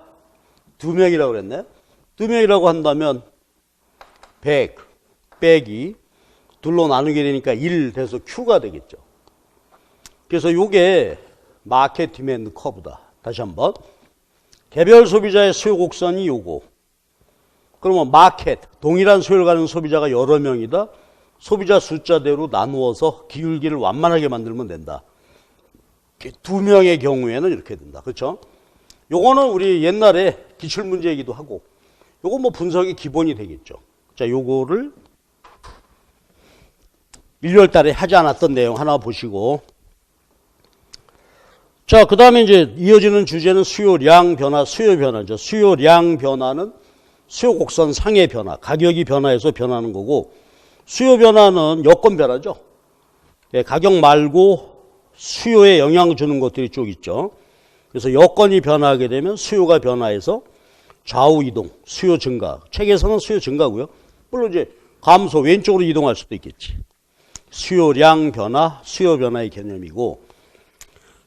2명이라고 그랬네. 2명이라고 한다면 100 빼기 2로 나누게 되니까 1 돼서 Q가 되겠죠. 그래서 요게 마켓 디맨드 커브다. 다시 한번. 개별 소비자의 수요 곡선이 요거. 그러면 마켓, 동일한 수요를 가는 소비자가 여러 명이다. 소비자 숫자대로 나누어서 기울기를 완만하게 만들면 된다. 2명의 경우에는 이렇게 된다. 그렇죠? 요거는 우리 옛날에 기출문제이기도 하고, 요거 뭐 분석의 기본이 되겠죠. 자, 요거를 1월 달에 하지 않았던 내용 하나 보시고. 자, 그 다음에 이제 이어지는 주제는 수요량 변화, 수요 변화죠. 수요량 변화는 수요 곡선 상의 변화, 가격이 변화해서 변하는 거고, 수요 변화는 여건 변화죠. 가격 말고 수요에 영향을 주는 것들이 쭉 있죠. 그래서 여건이 변화하게 되면 수요가 변화해서 좌우 이동, 수요 증가. 책에서는 수요 증가고요. 물론 이제 감소, 왼쪽으로 이동할 수도 있겠지. 수요량 변화, 수요 변화의 개념이고.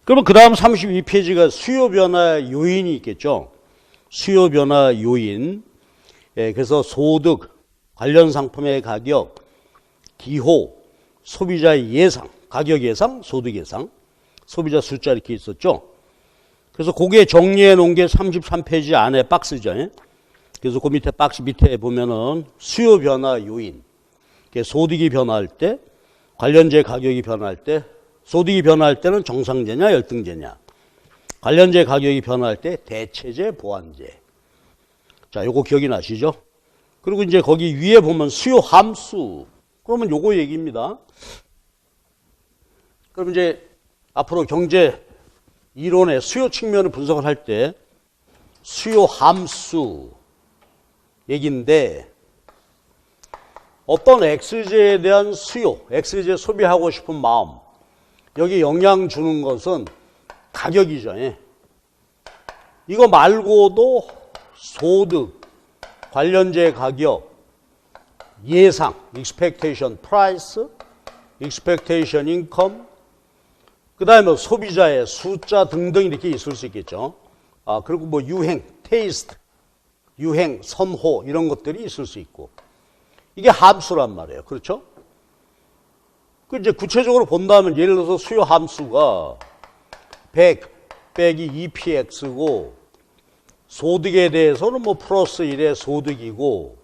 그러면 그 다음 32페이지가 수요 변화 요인이 있겠죠. 수요 변화 요인. 그래서 소득, 관련 상품의 가격, 기호, 소비자의 예상, 가격 예상, 소득 예상, 소비자 숫자 이렇게 있었죠. 그래서 그게 정리해 놓은 게 33페이지 안에 박스죠. 그래서 그 밑에 박스 밑에 보면은 수요 변화 요인, 소득이 변화할 때, 관련제 가격이 변화할 때, 소득이 변화할 때는 정상제냐 열등제냐, 관련제 가격이 변화할 때 대체제 보완제. 자, 요거 기억이 나시죠? 그리고 이제 거기 위에 보면 수요 함수. 그러면 요거 얘기입니다. 그럼 이제 앞으로 경제 이론의 수요 측면을 분석을 할 때 수요 함수 얘기인데, 어떤 X제에 대한 수요, X제 소비하고 싶은 마음, 여기 영향 주는 것은 가격이죠. 이거 말고도 소득, 관련제 가격, 예상, expectation price, expectation income, 그 다음에 소비자의 숫자 등등 이렇게 있을 수 있겠죠. 그리고 뭐 유행, 테이스트, 유행, 선호 이런 것들이 있을 수 있고. 이게 함수란 말이에요. 그렇죠? 그 이제 구체적으로 본다면 예를 들어서 수요 함수가 100 빼기 2px고, 소득에 대해서는 뭐 플러스 1의 소득이고,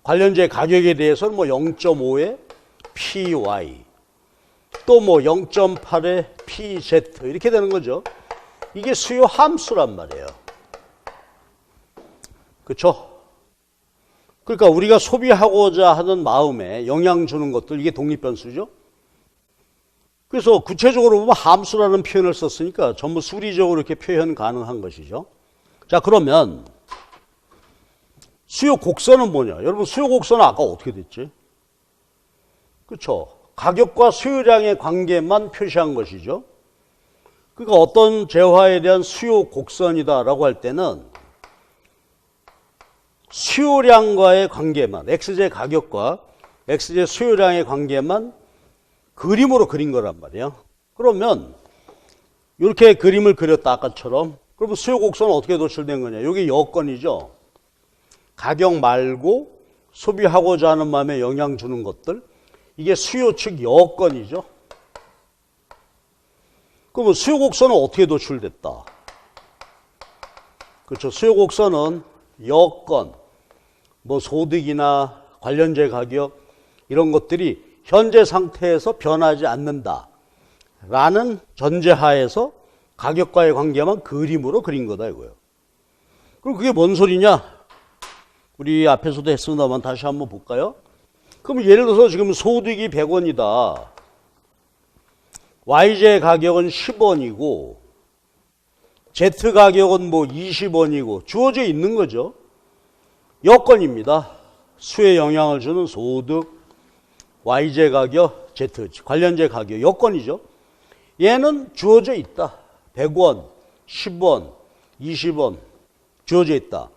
관련제 가격에 대해서는 뭐 0.5의 py, 또 뭐 0.8의 pz 이렇게 되는 거죠. 이게 수요 함수란 말이에요. 그렇죠? 그러니까 우리가 소비하고자 하는 마음에 영향 주는 것들, 이게 독립변수죠. 그래서 구체적으로 보면 함수라는 표현을 썼으니까 전부 수리적으로 이렇게 표현 가능한 것이죠. 자, 그러면 수요 곡선은 뭐냐? 여러분, 수요 곡선은 아까 어떻게 됐지? 그렇죠? 가격과 수요량의 관계만 표시한 것이죠. 그러니까 어떤 재화에 대한 수요 곡선이다라고 할 때는 수요량과의 관계만, X제 가격과 X제 수요량의 관계만 그림으로 그린 거란 말이에요. 그러면 이렇게 그림을 그렸다 아까처럼. 그러면 수요 곡선은 어떻게 도출된 거냐? 이게 여건이죠. 가격 말고 소비하고자 하는 마음에 영향 주는 것들, 이게 수요 측 여건이죠. 그러면 수요 곡선은 어떻게 도출됐다? 그렇죠. 수요 곡선은 여건, 뭐 소득이나 관련제 가격 이런 것들이 현재 상태에서 변하지 않는다 라는 전제하에서 가격과의 관계만 그림으로 그린 거다 이거예요. 그럼 그게 뭔 소리냐? 우리 앞에서도 했습니다만 다시 한번 볼까요? 그럼 예를 들어서 지금 소득이 100원이다. YJ 가격은 10원이고 Z 가격은 뭐 20원이고 주어져 있는 거죠. 여건입니다. 수에 영향을 주는 소득, YJ 가격, Z, 관련제 가격, 여건이죠. 얘는 주어져 있다. 100원, 10원, 20원 주어져 있다.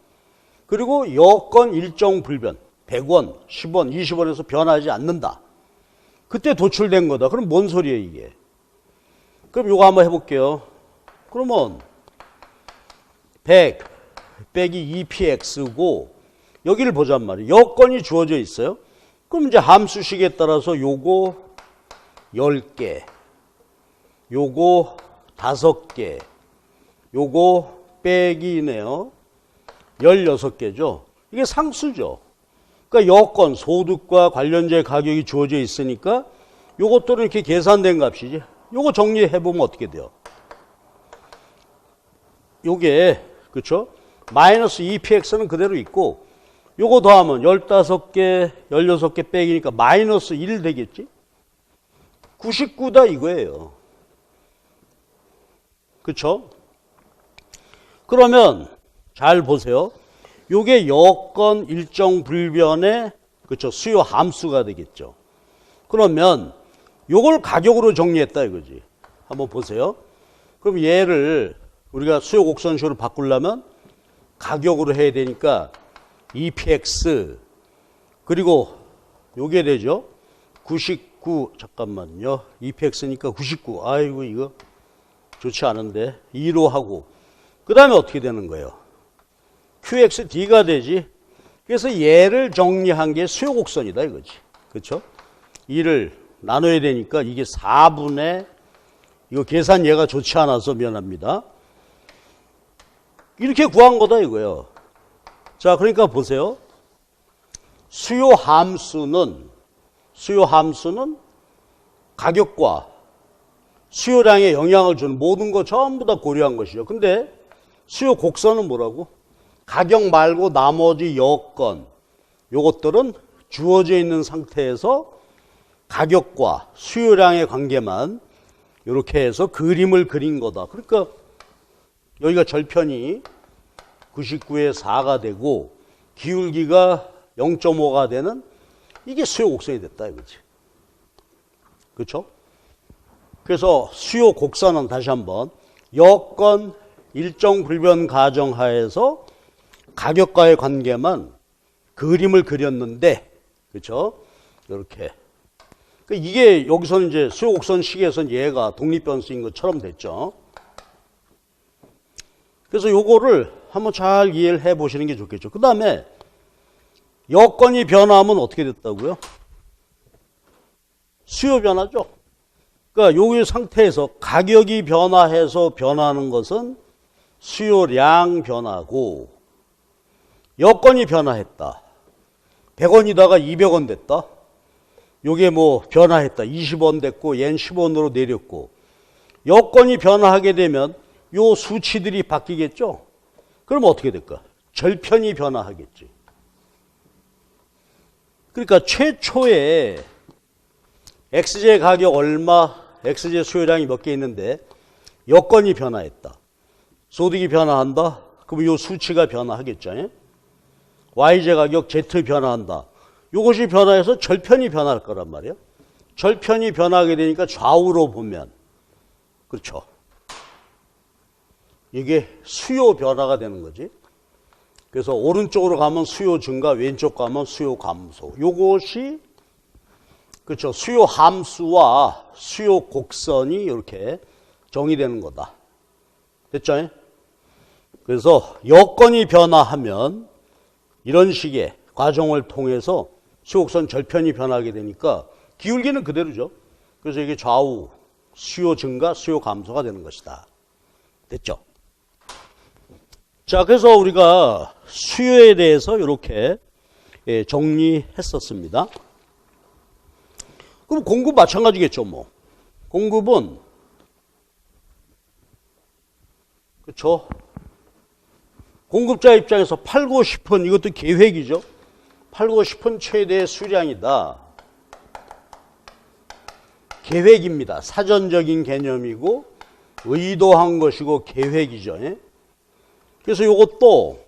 그리고 여건 일정 불변. 100원, 10원, 20원에서 변하지 않는다. 그때 도출된 거다. 그럼 뭔 소리예요, 이게? 그럼 요거 한번 해볼게요. 그러면 100 빼기 2px고 여기를 보잔 말이에요. 여건이 주어져 있어요. 그럼 이제 함수식에 따라서 요거 10개, 요거 5개, 요거 빼기네요. 16개죠. 이게 상수죠. 그러니까 여건, 소득과 관련제 가격이 주어져 있으니까 요것들은 이렇게 계산된 값이지. 요거 정리해보면 어떻게 돼요? 요게, 그쵸? 마이너스 2px는 그대로 있고, 요거 더하면 15개, 16개 빼기니까 마이너스 1 되겠지? 99다 이거예요. 그쵸? 그러면 잘 보세요. 요게 여건 일정 불변의 그쵸? 수요 함수가 되겠죠. 그러면 요걸 가격으로 정리했다 이거지. 한번 보세요. 그럼 얘를 우리가 수요 곡선식으로 바꾸려면 가격으로 해야 되니까 2px 그리고 요게 되죠. 99 잠깐만요. 2px니까 99. 아이고 이거 좋지 않은데 2로 하고 그 다음에 어떻게 되는 거예요? qxd가 되지. 그래서 얘를 정리한 게 수요 곡선이다 이거지. 그렇죠? 2를 나눠야 되니까 이게 4분의 이거 계산 얘가 좋지 않아서 미안합니다. 이렇게 구한 거다 이거예요. 자, 그러니까 보세요. 수요 함수는 가격과 수요량에 영향을 주는 모든 거 전부 다 고려한 것이죠. 근데 수요 곡선은 뭐라고? 가격 말고 나머지 여건 요것들은 주어져 있는 상태에서 가격과 수요량의 관계만 이렇게 해서 그림을 그린 거다. 그러니까 여기가 절편이 99에 4가 되고 기울기가 0.5가 되는 이게 수요 곡선이 됐다 이거지. 그렇죠? 그래서 수요 곡선은 다시 한번 여건 일정 불변 가정하에서 가격과의 관계만 그림을 그렸는데 그렇죠? 이렇게 이게 여기서는 이제 수요 곡선 식에서는 얘가 독립변수인 것처럼 됐죠. 그래서 요거를 한번 잘 이해를 해 보시는 게 좋겠죠. 그 다음에 여건이 변화하면 어떻게 됐다고요? 수요 변화죠. 그러니까 요 상태에서 가격이 변화해서 변화하는 것은 수요량 변화고 여건이 변화했다. 100원이다가 200원 됐다. 요게 뭐 변화했다. 20원 됐고 얜 10원으로 내렸고 여건이 변화하게 되면 요 수치들이 바뀌겠죠. 그럼 어떻게 될까? 절편이 변화하겠지. 그러니까 최초에 XJ 가격 얼마, XJ 수요량이 몇 개 있는데 여건이 변화했다. 소득이 변화한다. 그럼 요 수치가 변화하겠죠. 예? YJ 가격 Z 변화한다. 요것이 변화해서 절편이 변화할 거란 말이에요. 절편이 변화하게 되니까 좌우로 보면 그렇죠. 이게 수요 변화가 되는 거지. 그래서 오른쪽으로 가면 수요 증가, 왼쪽 가면 수요 감소. 요것이 그렇죠. 수요 함수와 수요 곡선이 이렇게 정의되는 거다. 됐죠? 그래서 여건이 변화하면 이런 식의 과정을 통해서 수요 곡선 절편이 변하게 되니까 기울기는 그대로죠. 그래서 이게 좌우 수요 증가, 수요 감소가 되는 것이다. 됐죠? 자, 그래서 우리가 수요에 대해서 이렇게 정리했었습니다. 그럼 공급 마찬가지겠죠, 뭐. 공급은, 그렇죠? 공급자 입장에서 팔고 싶은, 이것도 계획이죠. 팔고 싶은 최대 수량이다. 계획입니다. 사전적인 개념이고, 의도한 것이고, 계획이죠. 예? 그래서 이것도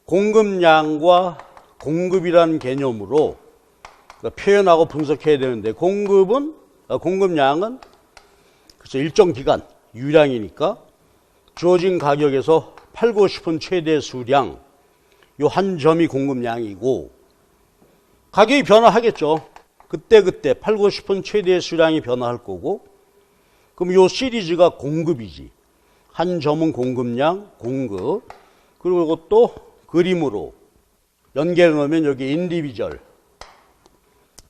공급량과 공급이라는 개념으로 표현하고 분석해야 되는데 공급량은 그래서 일정 기간 유량이니까 주어진 가격에서 팔고 싶은 최대 수량 요 한 점이 공급량이고 가격이 변화하겠죠. 그때 팔고 싶은 최대 수량이 변화할 거고 그럼 요 시리즈가 공급이지. 한 점은 공급량, 공급. 그리고 이것도 그림으로 연결해 놓으면 여기 인디비절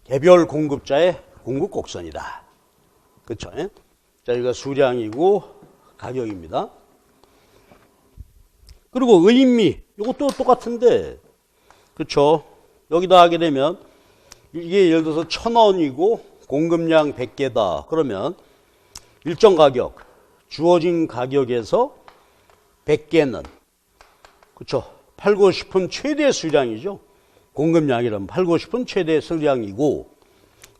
개별 공급자의 공급 곡선이다. 그렇죠? 자, 여기가 수량이고 가격입니다. 그리고 의미 이것도 똑같은데 그렇죠? 여기다 하게 되면 이게 예를 들어서 1,000원이고 공급량 100개다. 그러면 일정 가격 주어진 가격에서 100개는 그렇죠? 팔고 싶은 최대 수량이죠. 공급량이라면 팔고 싶은 최대 수량이고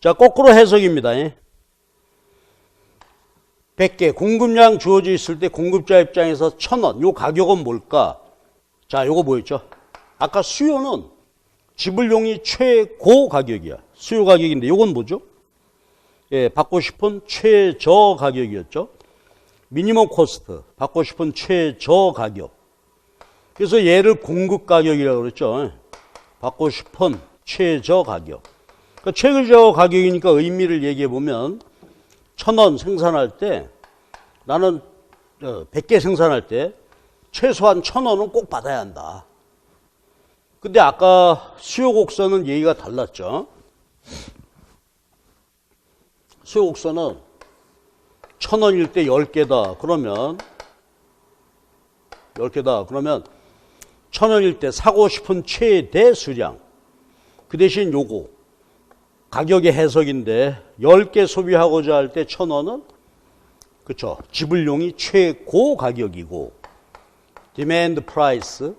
자 거꾸로 해석입니다. 100개 공급량 주어져 있을 때 공급자 입장에서 1,000원 요 가격은 뭘까? 자 요거 뭐였죠? 아까 수요는 지불용이 최고 가격이야. 수요 가격인데 요건 뭐죠? 예, 받고 싶은 최저 가격이었죠. 미니멈 코스트 받고 싶은 최저 가격. 그래서 얘를 공급 가격이라고 그랬죠. 받고 싶은 최저 가격. 그러니까 최저 가격이니까 의미를 얘기해 보면 1,000원 생산할 때 나는 100개 생산할 때 최소한 1,000원은 꼭 받아야 한다. 근데 아까 수요 곡선은 얘기가 달랐죠. 수요 곡선은 1,000원일 때 10개다. 그러면 10개다. 그러면 1,000원일 때 사고 싶은 최대 수량. 그 대신 요거 가격의 해석인데 10개 소비하고자 할 때 1,000원은 그렇죠. 지불용이 최고 가격이고 디맨드 프라이스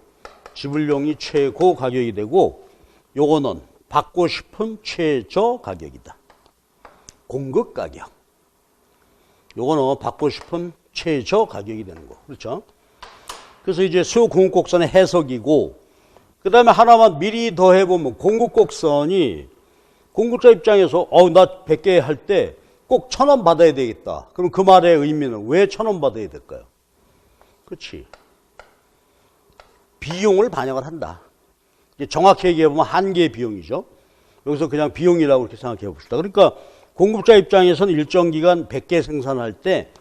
지불용이 최고 가격이 되고 요거는 받고 싶은 최저 가격이다. 공급 가격. 요거는 받고 싶은 최저 가격이 되는 거. 그렇죠? 그래서 이제 수요 공급 곡선의 해석이고 그 다음에 하나만 미리 더 해보면 공급 곡선이 공급자 입장에서 나 100개 할 때 꼭 1,000원 받아야 되겠다. 그럼 그 말의 의미는 왜 1,000원 받아야 될까요? 그렇지. 비용을 반영을 한다. 이제 정확히 얘기해보면 한계의 비용이죠. 여기서 그냥 비용이라고 이렇게 생각해 봅시다. 그러니까 공급자 입장에서는 일정 기간 100개 생산할 때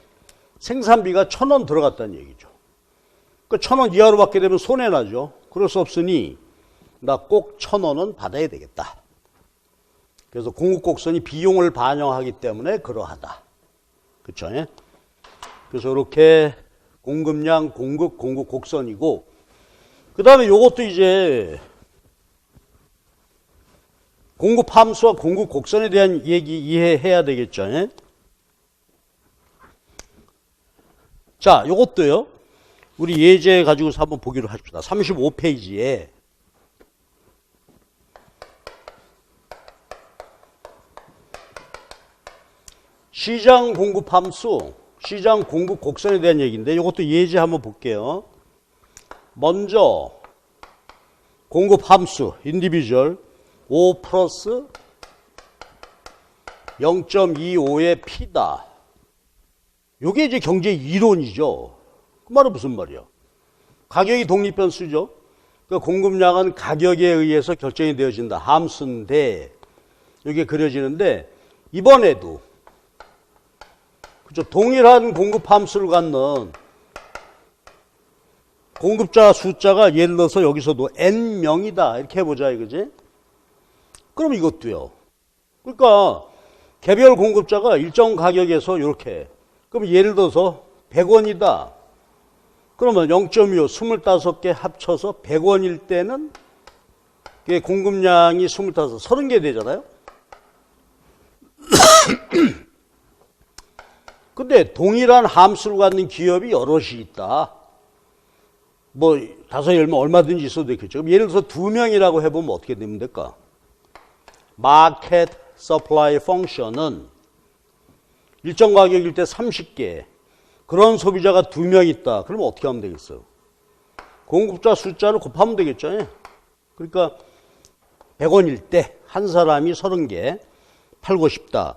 생산비가 1,000원 들어갔다는 얘기죠. 그러니까 1,000원 이하로 받게 되면 손해나죠. 그럴 수 없으니 나 꼭 1,000원은 받아야 되겠다. 그래서 공급곡선이 비용을 반영하기 때문에 그러하다. 그렇죠? 그래서 이렇게 공급량, 공급 곡선이고 그 다음에 요것도 이제 공급 함수와 공급 곡선에 대한 얘기 이해해야 되겠죠? 자, 요것도요. 우리 예제 가지고서 한번 보기로 합시다. 35페이지에 시장 공급 함수, 시장 공급 곡선에 대한 얘기인데 이것도 예제 한번 볼게요. 먼저 공급 함수, 인디비주얼 5 플러스 0.25의 P다. 이게 이제 경제 이론이죠. 그 말은 무슨 말이야? 가격이 독립변수죠. 그러니까 공급량은 가격에 의해서 결정이 되어진다. 함수인데 이게 그려지는데 이번에도 그죠? 동일한 공급 함수를 갖는 공급자 숫자가 예를 들어서 여기서도 N명이다. 이렇게 해보자 이거지? 그럼 이것도요. 그러니까 개별 공급자가 일정 가격에서 이렇게 그럼 예를 들어서 100원이다. 그러면 0.25, 25개 합쳐서 100원일 때는 공급량이 25, 30개 되잖아요. 근데 동일한 함수를 갖는 기업이 여럿이 있다. 뭐 5, 10명 얼마든지 있어도 되겠죠. 예를 들어서 2명이라고 해보면 어떻게 되면 될까? 마켓 서플라이 펑션은 일정 가격일 때 30개 그런 소비자가 2명 있다. 그러면 어떻게 하면 되겠어요? 공급자 숫자를 곱하면 되겠죠. 그러니까 100원일 때 한 사람이 30개 팔고 싶다.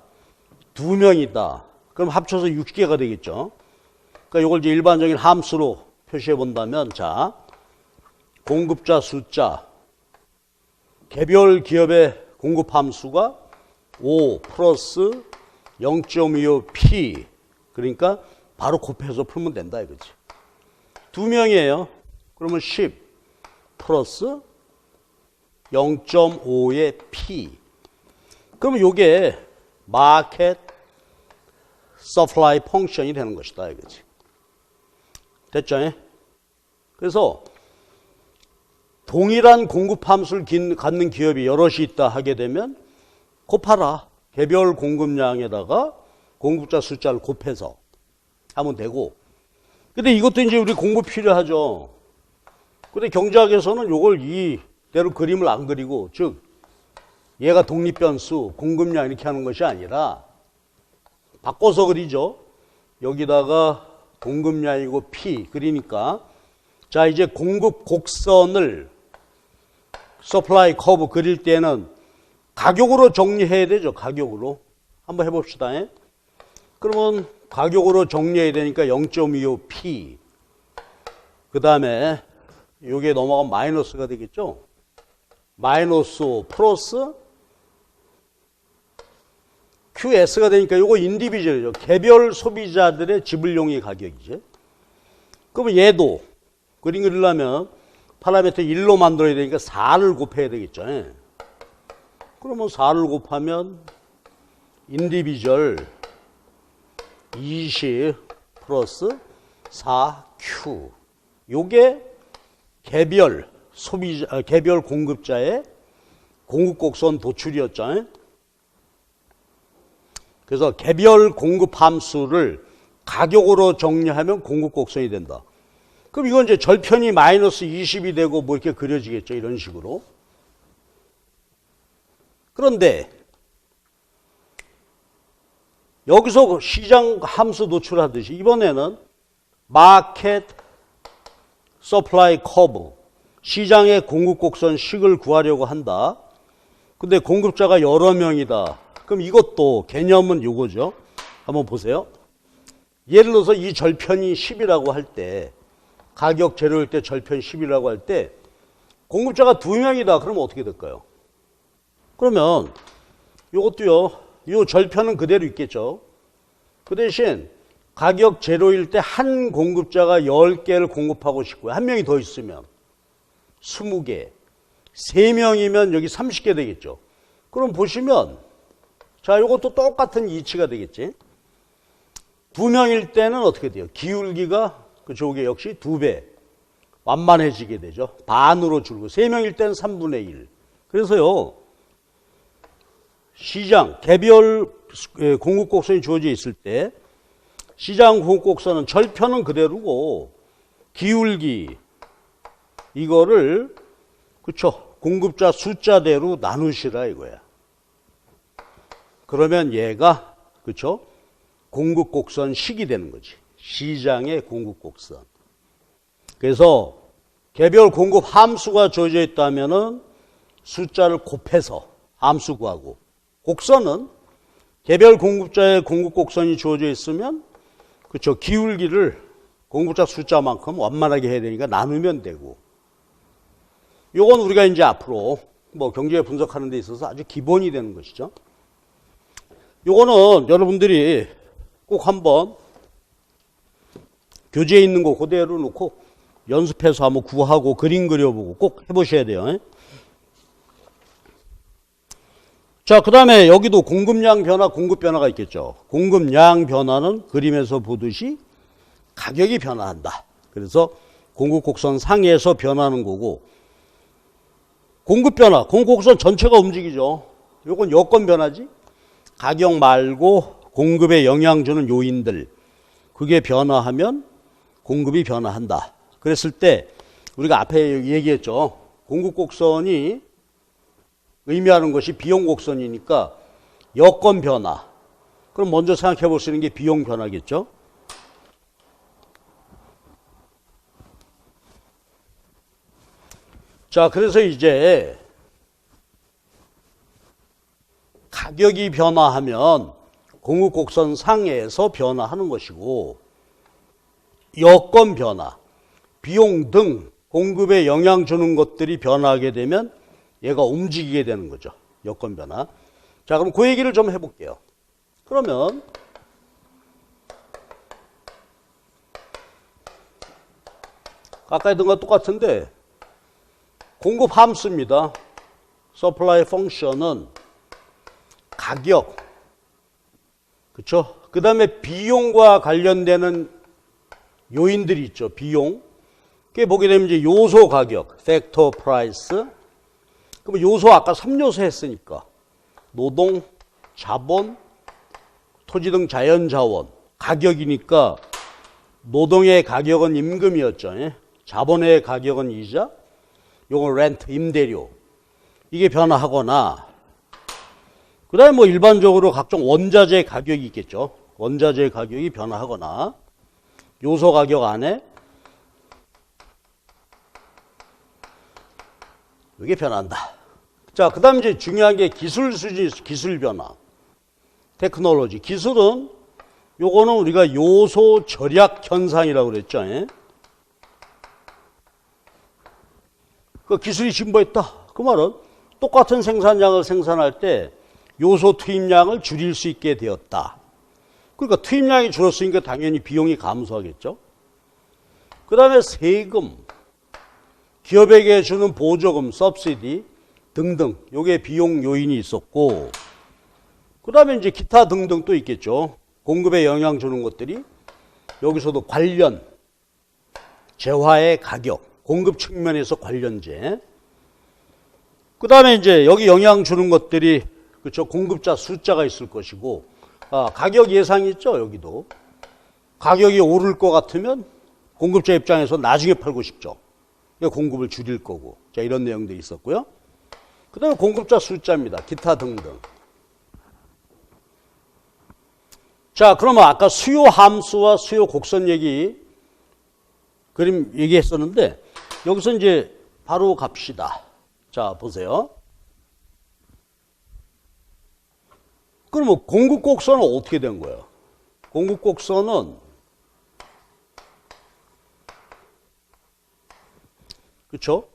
2명이다. 그럼 합쳐서 60개가 되겠죠. 그러니까 이걸 이제 일반적인 함수로 표시해 본다면, 자, 공급자 숫자, 개별 기업의 공급 함수가 5 플러스 0.25p. 그러니까 바로 곱해서 풀면 된다 이거지. 2명이에요. 그러면 10 플러스 0.5의 p. 그러면 이게 마켓 서플라이 펑션이 되는 것이다 이거지. 됐죠? 그래서 동일한 공급 함수를 갖는 기업이 여럿이 있다 하게 되면 곱하라. 개별 공급량에다가 공급자 숫자를 곱해서 하면 되고. 근데 이것도 이제 우리 공부 필요하죠. 근데 경제학에서는 이걸 이대로 그림을 안 그리고, 즉 얘가 독립변수, 공급량 이렇게 하는 것이 아니라 바꿔서 그리죠. 여기다가 공급량이고 P 그리니까, 자, 이제 공급 곡선을 서플라이 커브 그릴 때는 가격으로 정리해야 되죠. 가격으로. 한번 해봅시다. 그러면 가격으로 정리해야 되니까 0.25P. 그 다음에 여기에 넘어가면 마이너스가 되겠죠. 마이너스 5 플러스 QS가 되니까 이거 인디비주얼이죠. 개별 소비자들의 지불용의 가격이죠. 그러면 얘도 그림 그리려면 파라미터 1로 만들어야 되니까 4를 곱해야 되겠죠. 그러면 4를 곱하면 인디비주얼 20 플러스 4Q. 요게 개별 소비자, 개별 공급자의 공급 곡선 도출이었죠. 그래서 개별 공급 함수를 가격으로 정리하면 공급 곡선이 된다. 그럼 이건 이제 절편이 마이너스 20이 되고 뭐 이렇게 그려지겠죠. 이런 식으로. 그런데 여기서 시장 함수 노출하듯이 이번에는 마켓 서플라이 커브, 시장의 공급 곡선 식을 구하려고 한다. 근데 공급자가 여러 명이다. 그럼 이것도 개념은 이거죠. 한번 보세요. 예를 들어서 이 절편이 10이라고 할 때, 가격 재료일 때 절편 10이라고 할 때 공급자가 2명이다. 그러면 어떻게 될까요? 그러면 이것도요. 이 절편은 그대로 있겠죠. 그 대신 가격 제로일 때 한 공급자가 10개를 공급하고 싶고요. 한 명이 더 있으면 20개, 3명이면 여기 30개 되겠죠. 그럼 보시면 자, 이것도 똑같은 이치가 되겠지. 2명일 때는 어떻게 돼요? 기울기가 그쪽에 역시 2배 완만해지게 되죠. 반으로 줄고 3명일 때는 3분의 1. 그래서요. 시장 개별 공급 곡선이 주어져 있을 때 시장 공급 곡선은 절편은 그대로고 기울기 이거를 그쵸 공급자 숫자대로 나누시라 이거야. 그러면 얘가 그쵸 공급 곡선 식이 되는 거지. 시장의 공급 곡선. 그래서 개별 공급 함수가 주어져 있다면은 숫자를 곱해서 함수 구하고, 곡선은 개별 공급자의 공급 곡선이 주어져 있으면 그쵸 기울기를 공급자 숫자만큼 완만하게 해야 되니까 나누면 되고, 요건 우리가 이제 앞으로 뭐 경제 분석하는 데 있어서 아주 기본이 되는 것이죠. 요거는 여러분들이 꼭 한번 교재에 있는 거 그대로 놓고 연습해서 한번 구하고 그림 그려보고 꼭 해보셔야 돼요. 자, 그 다음에 여기도 공급량 변화, 공급 변화가 있겠죠. 공급량 변화는 그림에서 보듯이 가격이 변화한다. 그래서 공급 곡선 상에서 변하는 거고, 공급 변화, 공급 곡선 전체가 움직이죠. 요건 여건 변화지. 가격 말고 공급에 영향 주는 요인들, 그게 변화하면 공급이 변화한다. 그랬을 때 우리가 앞에 얘기했죠. 공급 곡선이 의미하는 것이 비용 곡선이니까 여건 변화. 그럼 먼저 생각해 볼 수 있는 게 비용 변화겠죠. 자, 그래서 이제 가격이 변화하면 공급 곡선 상에서 변화하는 것이고, 여건 변화, 비용 등 공급에 영향 주는 것들이 변화하게 되면 얘가 움직이게 되는 거죠. 여건 변화. 자, 그럼 그 얘기를 좀 해볼게요. 그러면 아까 했던 거 똑같은데 공급 함수입니다. supply function은 가격, 그렇죠? 그 다음에 비용과 관련되는 요인들이 있죠. 비용. 그게 보게 되면 이제 요소 가격, factor price. 그럼 요소 아까 3요소 했으니까 노동, 자본, 토지 등 자연 자원 가격이니까 노동의 가격은 임금이었죠. 예? 자본의 가격은 이자, 요건 렌트, 임대료. 이게 변화하거나, 그 다음에 뭐 일반적으로 각종 원자재 가격이 있겠죠. 원자재 가격이 변화하거나, 요소 가격 안에 이게 변한다. 자, 그 다음에 이제 중요한 게 기술 수준, 기술 변화. 테크놀로지. 기술은 요거는 우리가 요소 절약 현상이라고 그랬죠. 예? 그 기술이 진보했다. 그 말은 똑같은 생산량을 생산할 때 요소 투입량을 줄일 수 있게 되었다. 그러니까 투입량이 줄었으니까 당연히 비용이 감소하겠죠. 그 다음에 세금, 기업에게 주는 보조금, 서브시디 등등, 요게 비용 요인이 있었고, 그 다음에 이제 기타 등등 또 있겠죠. 공급에 영향 주는 것들이 여기서도 관련, 재화의 가격, 공급 측면에서 관련제. 그 다음에 이제 여기 영향 주는 것들이 그렇죠. 공급자 숫자가 있을 것이고, 가격 예상이 있죠. 여기도 가격이 오를 것 같으면 공급자 입장에서 나중에 팔고 싶죠. 공급을 줄일 거고. 자, 이런 내용들이 있었고요. 그 다음에 공급자 숫자입니다. 기타 등등. 자, 그러면 아까 수요 함수와 수요 곡선 그림 얘기했었는데, 여기서 이제 바로 갑시다. 자, 보세요. 그러면 공급 곡선은 어떻게 된 거예요? 공급 곡선은, 그렇죠?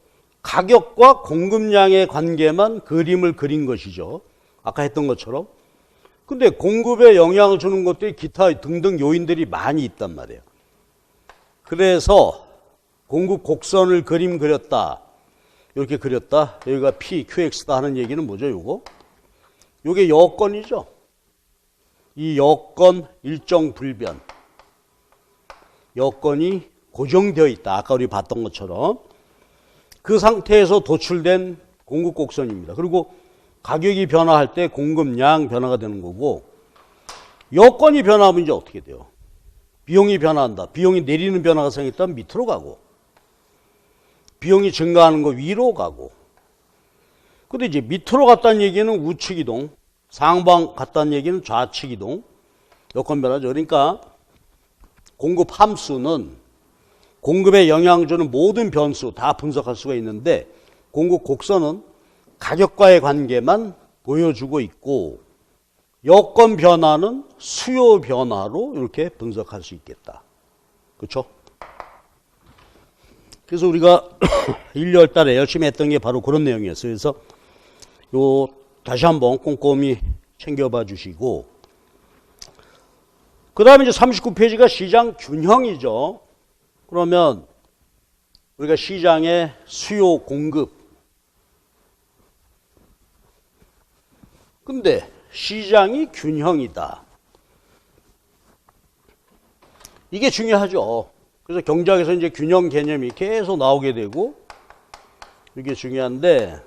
가격과 공급량의 관계만 그림을 그린 것이죠. 아까 했던 것처럼. 근데 공급에 영향을 주는 것들이 기타 등등 요인들이 많이 있단 말이에요. 그래서 공급 곡선을 그렸다. 이렇게 그렸다. 여기가 P, QX다 하는 얘기는 뭐죠, 요거? 요게 여건이죠. 이 여건 일정 불변. 여건이 고정되어 있다. 아까 우리 봤던 것처럼. 그 상태에서 도출된 공급 곡선입니다. 그리고 가격이 변화할 때 공급량 변화가 되는 거고, 여건이 변화하면 이제 어떻게 돼요? 비용이 변화한다. 비용이 내리는 변화가 생겼다면 밑으로 가고, 비용이 증가하는 거 위로 가고. 근데 이제 밑으로 갔다는 얘기는 우측 이동, 상방 갔다는 얘기는 좌측 이동, 여건 변화죠. 그러니까 공급 함수는 공급에 영향을 주는 모든 변수 다 분석할 수가 있는데, 공급 곡선은 가격과의 관계만 보여주고 있고, 여건 변화는 수요 변화로 이렇게 분석할 수 있겠다. 그렇죠? 그래서 우리가 1월 달에 열심히 했던 게 바로 그런 내용이었어요. 그래서 다시 한번 꼼꼼히 챙겨봐 주시고, 그 다음에 이제 39페이지가 시장 균형이죠. 그러면 우리가 시장의 수요 공급, 근데 시장이 균형이다. 이게 중요하죠. 그래서 경제학에서 이제 균형 개념이 계속 나오게 되고, 이게 중요한데,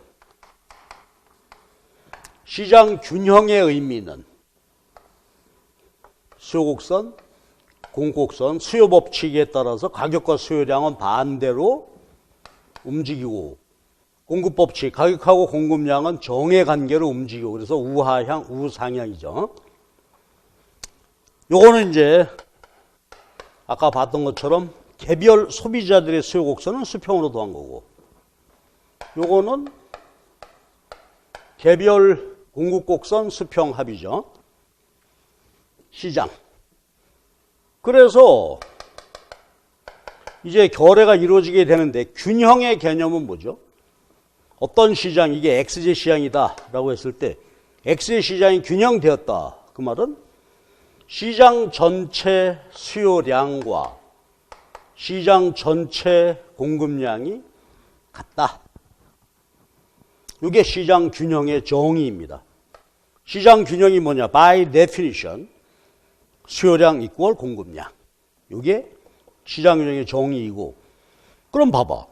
시장 균형의 의미는 수요곡선, 공급곡선, 수요 법칙에 따라서 가격과 수요량은 반대로 움직이고, 공급 법칙, 가격하고 공급량은 정의 관계로 움직이고, 그래서 우하향, 우상향이죠. 요거는 이제 아까 봤던 것처럼 개별 소비자들의 수요 곡선은 수평으로 더한 거고, 요거는 개별 공급 곡선 수평 합이죠. 시장. 그래서 이제 거래가 이루어지게 되는데 균형의 개념은 뭐죠? 어떤 시장, 이게 XZ 시장이다 라고 했을 때 XZ 시장이 균형되었다. 그 말은 시장 전체 수요량과 시장 전체 공급량이 같다. 이게 시장 균형의 정의입니다. 시장 균형이 뭐냐? By definition, 수요량 이퀄 공급량. 이게 시장 균형의 정의이고, 그럼 봐봐.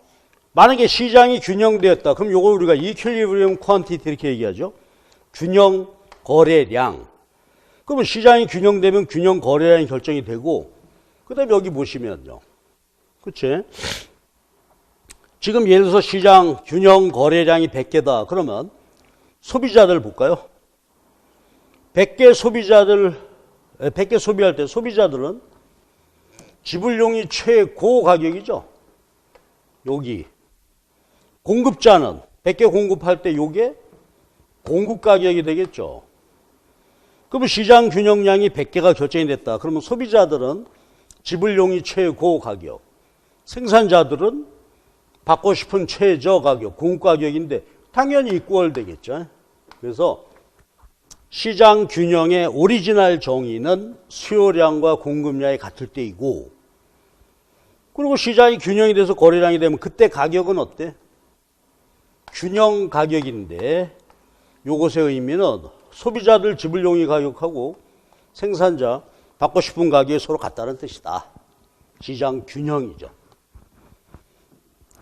만약에 시장이 균형되었다. 그럼 요걸 우리가 equilibrium quantity 이렇게 얘기하죠. 균형 거래량. 그러면 시장이 균형되면 균형 거래량이 결정이 되고, 그 다음에 여기 보시면요. 그치? 지금 예를 들어서 시장 균형 거래량이 100개다. 그러면 소비자들 볼까요? 100개 소비할 때 소비자들은 지불용이 최고 가격이죠. 여기. 공급자는 100개 공급할 때 요게 공급 가격이 되겠죠. 그러면 시장 균형량이 100개가 결정이 됐다. 그러면 소비자들은 지불용이 최고 가격, 생산자들은 받고 싶은 최저 가격, 공급 가격인데 당연히 이퀄 되겠죠. 그래서 시장 균형의 오리지널 정의는 수요량과 공급량이 같을 때이고, 그리고 시장이 균형이 돼서 거래량이 되면 그때 가격은 어때? 균형 가격인데 요것의 의미는 소비자들 지불용이 가격하고 생산자 받고 싶은 가격이 서로 같다는 뜻이다. 시장 균형이죠.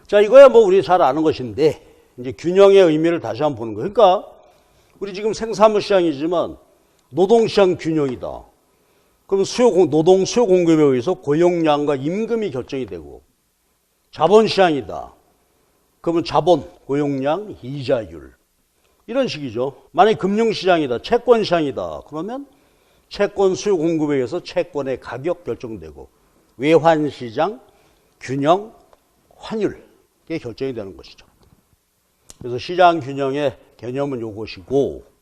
자, 이거야 뭐 우리 잘 아는 것인데 이제 균형의 의미를 다시 한번 보는 거예요. 그러니까 우리 지금 생산물 시장이지만 노동시장 균형이다. 그럼 노동 수요 공급에 의해서 고용량과 임금이 결정이 되고, 자본시장이다. 그러면 자본, 고용량, 이자율. 이런 식이죠. 만약에 금융시장이다, 채권시장이다. 그러면 채권 수요 공급에 의해서 채권의 가격 결정되고, 외환시장, 균형, 환율. 이게 결정이 되는 것이죠. 그래서 시장 균형의 개념은 요것이고,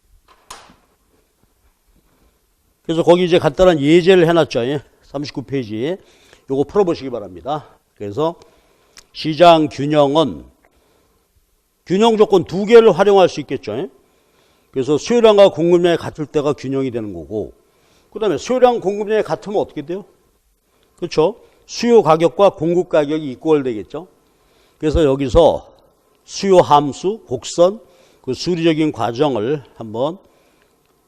그래서 거기 이제 간단한 예제를 해놨죠. 39페이지에. 요거 풀어보시기 바랍니다. 그래서 시장 균형은 균형 조건 두 개를 활용할 수 있겠죠. 그래서 수요량과 공급량이 같을 때가 균형이 되는 거고, 그 다음에 수요량 공급량이 같으면 어떻게 돼요? 그렇죠? 수요 가격과 공급 가격이 이퀄 되겠죠. 그래서 여기서 수요 함수, 곡선, 그 수리적인 과정을 한번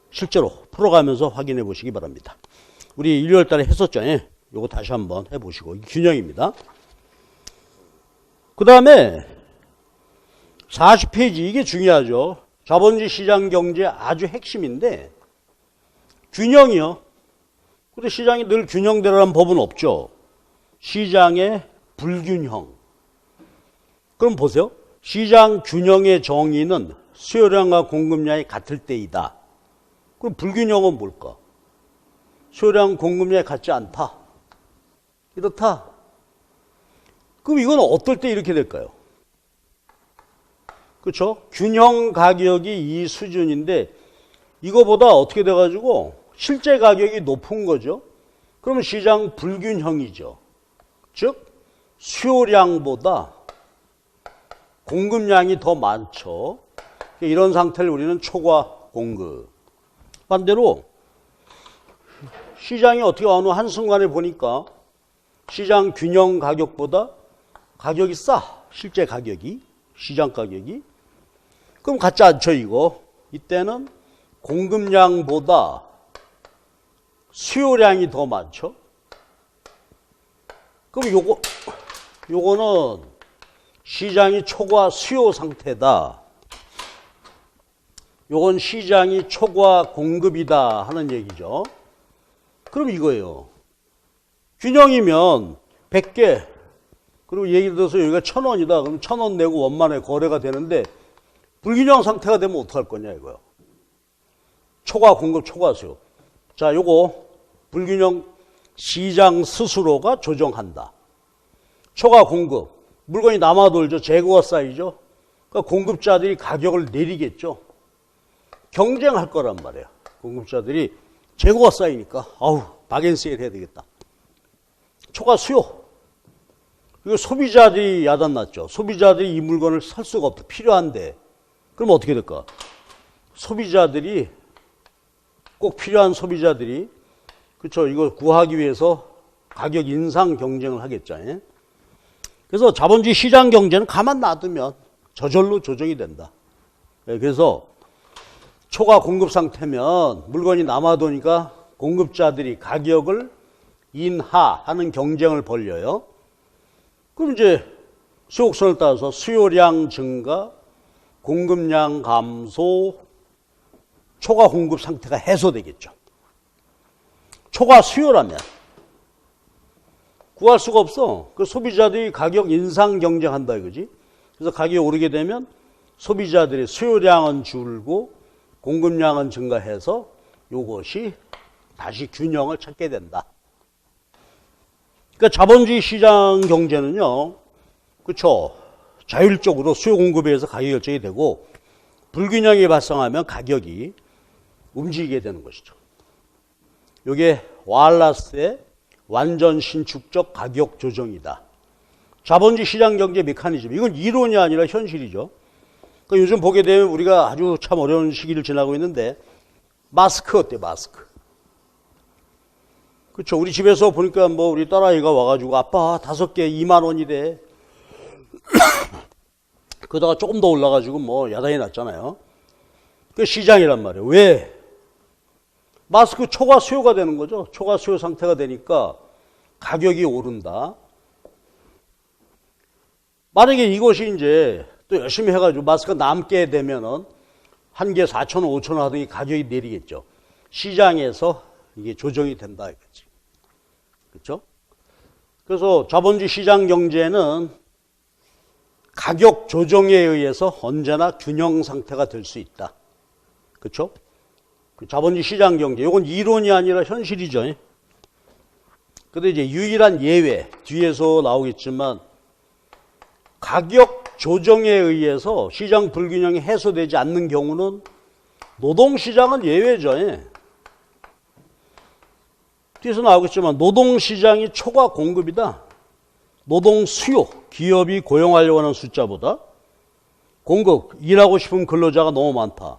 실제로 풀어가면서 확인해 보시기 바랍니다. 우리 1월 달에 했었죠. 요거 다시 한번 해보시고. 균형입니다. 그 다음에 40페이지, 이게 중요하죠. 자본주의 시장 경제 아주 핵심인데, 균형이요. 근데 시장이 늘 균형되라는 법은 없죠. 시장의 불균형. 그럼 보세요. 시장 균형의 정의는 수요량과 공급량이 같을 때이다. 그럼 불균형은 뭘까? 수요량 공급량이 같지 않다. 이렇다. 그럼 이건 어떨 때 이렇게 될까요? 그렇죠? 균형 가격이 이 수준인데 이거보다 어떻게 돼가지고 실제 가격이 높은 거죠. 그러면 시장 불균형이죠. 즉 수요량보다 공급량이 더 많죠. 이런 상태를 우리는 초과 공급. 반대로 시장이 어떻게 어느 한순간에 보니까 시장 균형 가격보다 가격이 싸. 실제 가격이, 시장 가격이. 그럼 같지 않죠, 이거. 이때는 공급량보다 수요량이 더 많죠. 그럼 요거는 시장이 초과 수요 상태다. 요건 시장이 초과 공급이다 하는 얘기죠. 그럼 이거예요. 균형이면 100개, 그리고 예를 들어서 여기가 1,000원이다. 그럼 1,000원 내고 원만에 거래가 되는데 불균형 상태가 되면 어떡할 거냐 이거요. 초과 공급, 초과 수요. 자, 요거 불균형 시장 스스로가 조정한다. 초과 공급, 물건이 남아돌죠. 재고가 쌓이죠. 그러니까 공급자들이 가격을 내리겠죠. 경쟁할 거란 말이에요. 공급자들이 재고가 쌓이니까 아우 박앤세일 해야 되겠다. 초과 수요. 이거 소비자들이 야단났죠. 소비자들이 이 물건을 살 수가 없다. 필요한데. 그럼 어떻게 될까? 소비자들이 꼭 필요한 소비자들이 그렇죠. 이거 구하기 위해서 가격 인상 경쟁을 하겠죠. 예? 그래서 자본주의 시장 경제는 가만 놔두면 저절로 조정이 된다. 예, 그래서 초과 공급 상태면 물건이 남아도니까 공급자들이 가격을 인하하는 경쟁을 벌려요. 그럼 이제 수요곡선을 따라서 수요량 증가, 공급량 감소, 초과 공급 상태가 해소되겠죠. 초과 수요라면 구할 수가 없어. 그 소비자들이 가격 인상 경쟁한다 이거지. 그래서 가격이 오르게 되면 소비자들의 수요량은 줄고 공급량은 증가해서 이것이 다시 균형을 찾게 된다. 그러니까 자본주의 시장 경제는요, 그렇죠. 자율적으로 수요 공급에 의해서 가격 결정이 되고 불균형이 발생하면 가격이 움직이게 되는 것이죠. 이게 와알라스의 완전 신축적 가격 조정이다. 자본주의 시장 경제 메커니즘. 이건 이론이 아니라 현실이죠. 그러니까 요즘 보게 되면 우리가 아주 참 어려운 시기를 지나고 있는데 마스크 어때? 마스크. 그렇죠. 우리 집에서 보니까 뭐 우리 딸아이가 와가지고 아빠 5개 2만 원이래. 그러다가 조금 더 올라가지고 뭐 야단이 났잖아요. 그 시장이란 말이에요. 왜? 마스크 초과 수요가 되는 거죠. 초과 수요 상태가 되니까 가격이 오른다. 만약에 이것이 이제 또 열심히 해가지고 마스크가 남게 되면은 한 개 4,000원, 5,000원 하더니 가격이 내리겠죠. 시장에서 이게 조정이 된다 이거지. 그렇죠? 그래서 자본주의 시장 경제는 가격 조정에 의해서 언제나 균형 상태가 될 수 있다. 그렇죠? 자본주의 시장 경제, 이건 이론이 아니라 현실이죠. 근데 이제 유일한 예외, 뒤에서 나오겠지만 가격 조정에 의해서 시장 불균형이 해소되지 않는 경우는 노동시장은 예외죠. 뒤에서 나오겠지만 노동시장이 초과 공급이다. 노동 수요, 기업이 고용하려고 하는 숫자보다 공급, 일하고 싶은 근로자가 너무 많다.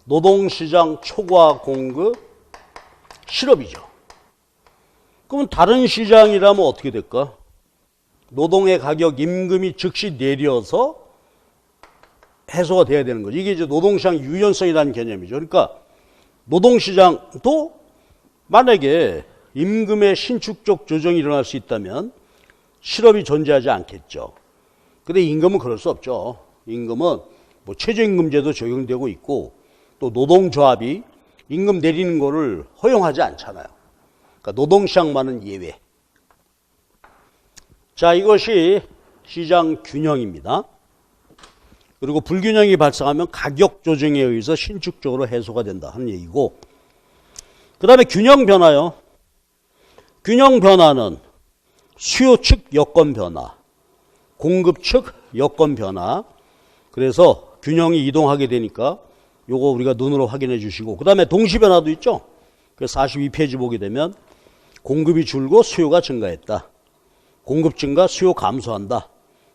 노동시장 초과 공급, 실업이죠. 그러면 다른 시장이라면 어떻게 될까? 노동의 가격, 임금이 즉시 내려서 해소가 돼야 되는 거죠. 이게 이제 노동시장 유연성이라는 개념이죠. 그러니까 노동시장도 만약에 임금의 신축적 조정이 일어날 수 있다면 실업이 존재하지 않겠죠. 근데 임금은 그럴 수 없죠. 임금은 뭐 최저임금제도 적용되고 있고 또 노동조합이 임금 내리는 거를 허용하지 않잖아요. 그러니까 노동시장만은 예외. 자, 이것이 시장 균형입니다. 그리고 불균형이 발생하면 가격 조정에 의해서 신축적으로 해소가 된다 하는 얘기고, 그 다음에 균형 변화요. 균형 변화는 수요 측 여건 변화, 공급 측 여건 변화. 그래서 균형이 이동하게 되니까 요거 우리가 눈으로 확인해 주시고, 그 다음에 동시 변화도 있죠. 그래서 42페이지 보게 되면 공급이 줄고 수요가 증가했다. 공급 증가, 수요 감소한다.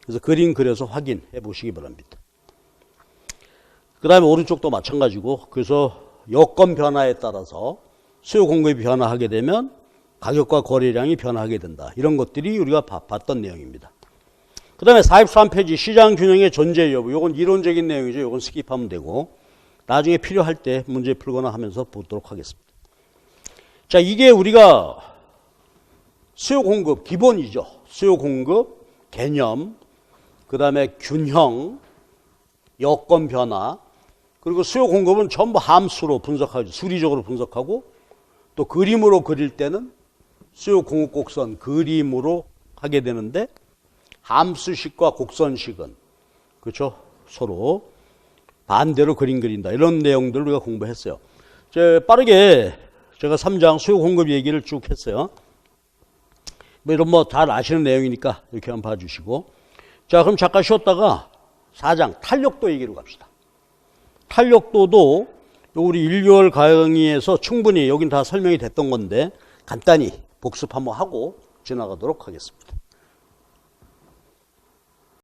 그래서 그림 그려서 확인해 보시기 바랍니다. 그 다음에 오른쪽도 마찬가지고, 그래서 여건 변화에 따라서 수요 공급이 변화하게 되면 가격과 거래량이 변화하게 된다. 이런 것들이 우리가 봤던 내용입니다. 그 다음에 43페이지 시장 균형의 존재 여부. 이건 이론적인 내용이죠. 이건 스킵하면 되고 나중에 필요할 때 문제 풀거나 하면서 보도록 하겠습니다. 자, 이게 우리가 수요 공급 기본이죠. 수요 공급 개념, 그 다음에 균형, 여건 변화, 그리고 수요 공급은 전부 함수로 분석하죠. 수리적으로 분석하고 또 그림으로 그릴 때는 수요 공급 곡선 그림으로 하게 되는데 함수식과 곡선식은 그렇죠. 서로 반대로 그림 그린다. 이런 내용들을 우리가 공부했어요. 빠르게 제가 3장 수요 공급 얘기를 쭉 했어요. 이런 뭐 잘 아시는 내용이니까 이렇게 한번 봐주시고. 자, 그럼 잠깐 쉬었다가 4장 탄력도 얘기로 갑시다. 탄력도도 우리 1, 6월 강의에서 충분히 여긴 다 설명이 됐던 건데 간단히 복습 한번 하고 지나가도록 하겠습니다.